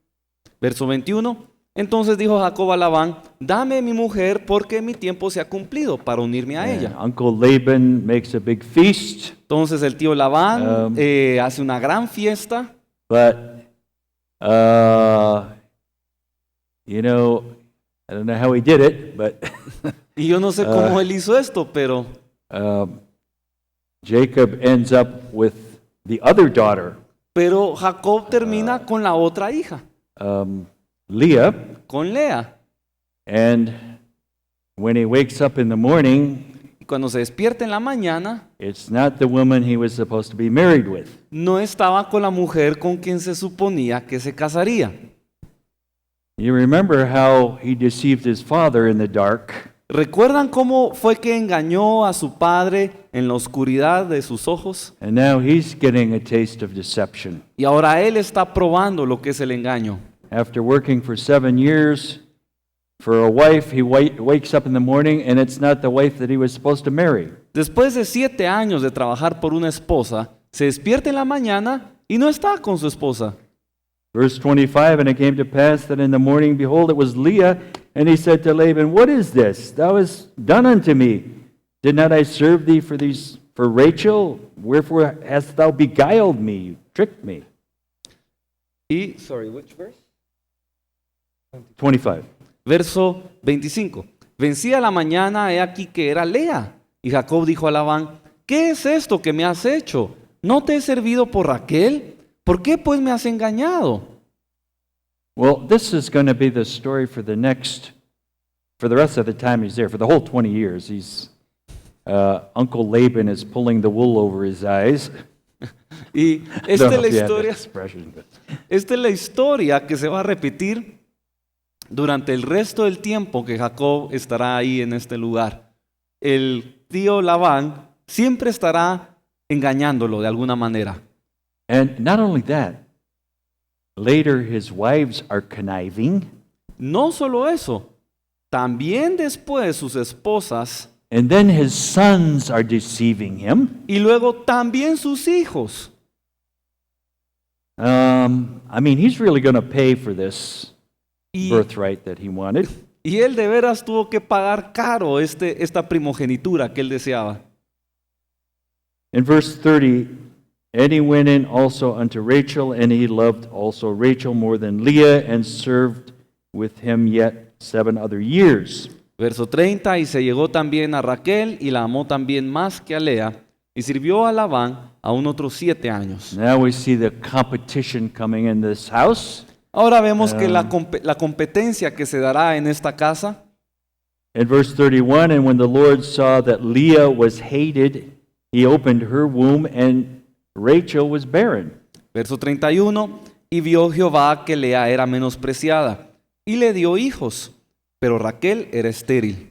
Verso 21. Entonces dijo Jacob a Labán, dame mi mujer porque mi tiempo se ha cumplido para unirme a And ella. Uncle Laban makes a big feast, Entonces el tío Labán hace una gran fiesta, but, you know, I don't know how he did it, but y yo no sé cómo él hizo esto, pero Jacob ends up with the other daughter, Jacob termina con la otra hija, Leah, con Lea. and when he wakes up in the morning, Y cuando se despierta en la mañana, it's not the woman he was supposed to be married with. no estaba con la mujer con quien se suponía que se casaría. You remember how he deceived his father in the dark, ¿Recuerdan cómo fue que engañó a su padre en la oscuridad de sus ojos? and now he's getting a taste of deception. Y ahora él está probando lo que es el engaño. After working for 7 years for a wife, he wakes up in the morning and it's not the wife that he was supposed to marry. Después de 7 años de trabajar por una esposa, se despierta en la mañana y no está con su esposa. Verse 25, and it came to pass that in the morning, behold, it was Leah, and he said to Laban, What is this thou hast done unto me? Did not I serve thee for Rachel? Wherefore hast thou beguiled me, you tricked me? Y, which verse? 25. Verso 25. Vencía la mañana, he aquí que era Lea. Y Jacob dijo a Labán, ¿qué es esto que me has hecho? ¿No te he servido por Raquel? ¿Por qué pues me has engañado? Well, this is going to be the story for the rest of the time he's there, for the whole 20 years. Uncle Laban is pulling the wool over his eyes. Y I esta don't es know la if you had that historia, expression, but- esta es la historia que se va a repetir durante el resto del tiempo que Jacob estará ahí en este lugar. El tío Labán siempre estará engañándolo de alguna manera. And not only that, later his wives are conniving, No solo eso, también después sus esposas and then his sons are deceiving him. y luego también sus hijos. I mean, he's really going to pay for this Y, birthright that he wanted. y él de veras tuvo que pagar caro esta primogenitura que él deseaba. In verse 30, and he went in also unto Rachel, and he loved also Rachel more than Leah, and served with him yet 7 other years. Verso 30, y se llegó también a Raquel y la amó también más que a Lea, y sirvió a Labán aún otros 7 años. Now we see the competition coming in this house. Ahora vemos que la competencia que se dará en esta casa. In verse 31, and when the Lord saw that Leah was hated, he opened her womb, and Rachel was barren. Verso 31, y vio Jehová que Lea era menospreciada, y le dio hijos, pero Raquel era estéril.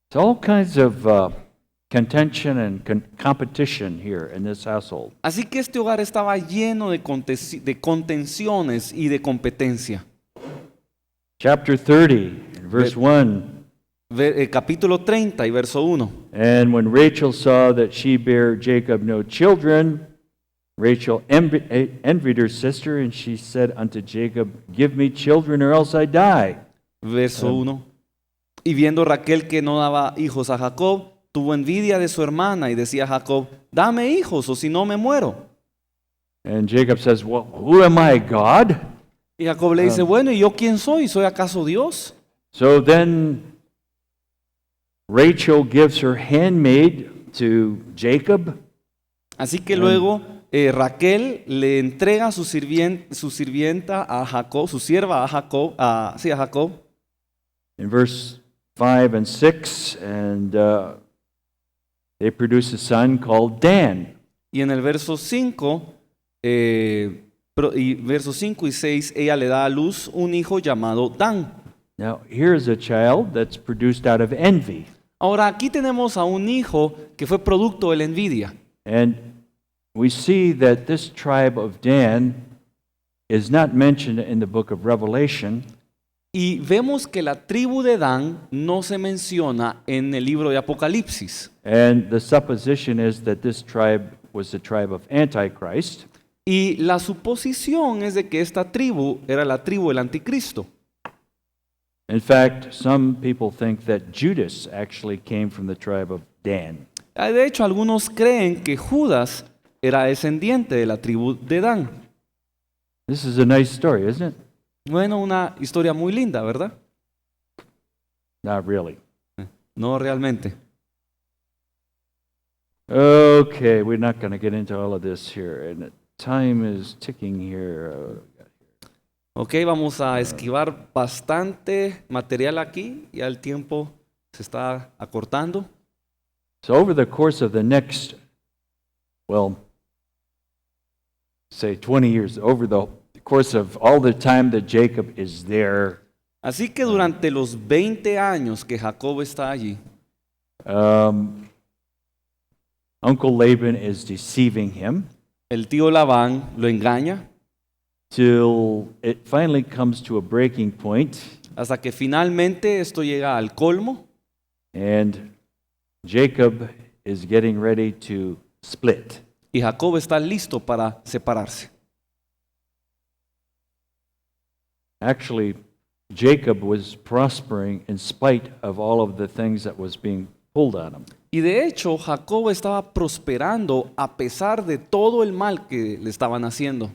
It's all kinds of contention and competition here in this household. Así que este hogar estaba lleno de contenciones y de competencia. Chapter 30, verse 1. Capítulo 30 y verso 1. And when Rachel saw that she bare Jacob no children, Rachel envied her sister, and she said unto Jacob, Give me children, or else I die. Verso 1. Y viendo Raquel que no daba hijos a Jacob, tuvo envidia de su hermana y decía a Jacob, dame hijos o si no me muero. And Jacob says, Well, who am I, God? Y Jacob le dice, bueno, ¿y yo quién soy? ¿Soy acaso Dios? So then Rachel gives her handmaid to Jacob. Así que luego Raquel le entrega su sirvienta a Jacob, su sierva a Jacob, a Jacob. In verse 5 and 6, and they produce a son called Dan. Y en el verso 5, versos 5 y 6, ella le da a luz un hijo llamado Dan. Now, here's a child that's produced out of envy. Ahora aquí tenemos a un hijo que fue producto de la envidia. And we see that this tribe of Dan is not mentioned in the book of Revelation, Y vemos que la tribu de Dan no se menciona en el libro de Apocalipsis. and the supposition is that this tribe was the tribe of Antichrist. Y la suposición es de que esta tribu era la tribu del anticristo. In fact, some people think that Judas actually came from the tribe of Dan. De hecho, algunos creen que Judas era descendiente de la tribu de Dan. This is a nice story, isn't it? Bueno, una historia muy linda, ¿verdad? Not really. No realmente. Okay, we're not going to get into all of this here, and the time is ticking here. Ok, vamos a esquivar bastante material aquí. Ya el tiempo se está acortando. So over the course of the next, well, say 20 years, over the course of all the time that Jacob is there, Así que durante los 20 años que Jacob está allí, Uncle Laban is deceiving him el tío Labán lo engaña till it finally comes to a breaking point, hasta que finalmente esto llega al colmo and Jacob is getting ready to split. y Jacob está listo para separarse. Actually, Jacob was prospering in spite of all of the things that was being pulled on him. Y de hecho, Jacob estaba prosperando a pesar de todo el mal que le estaban haciendo.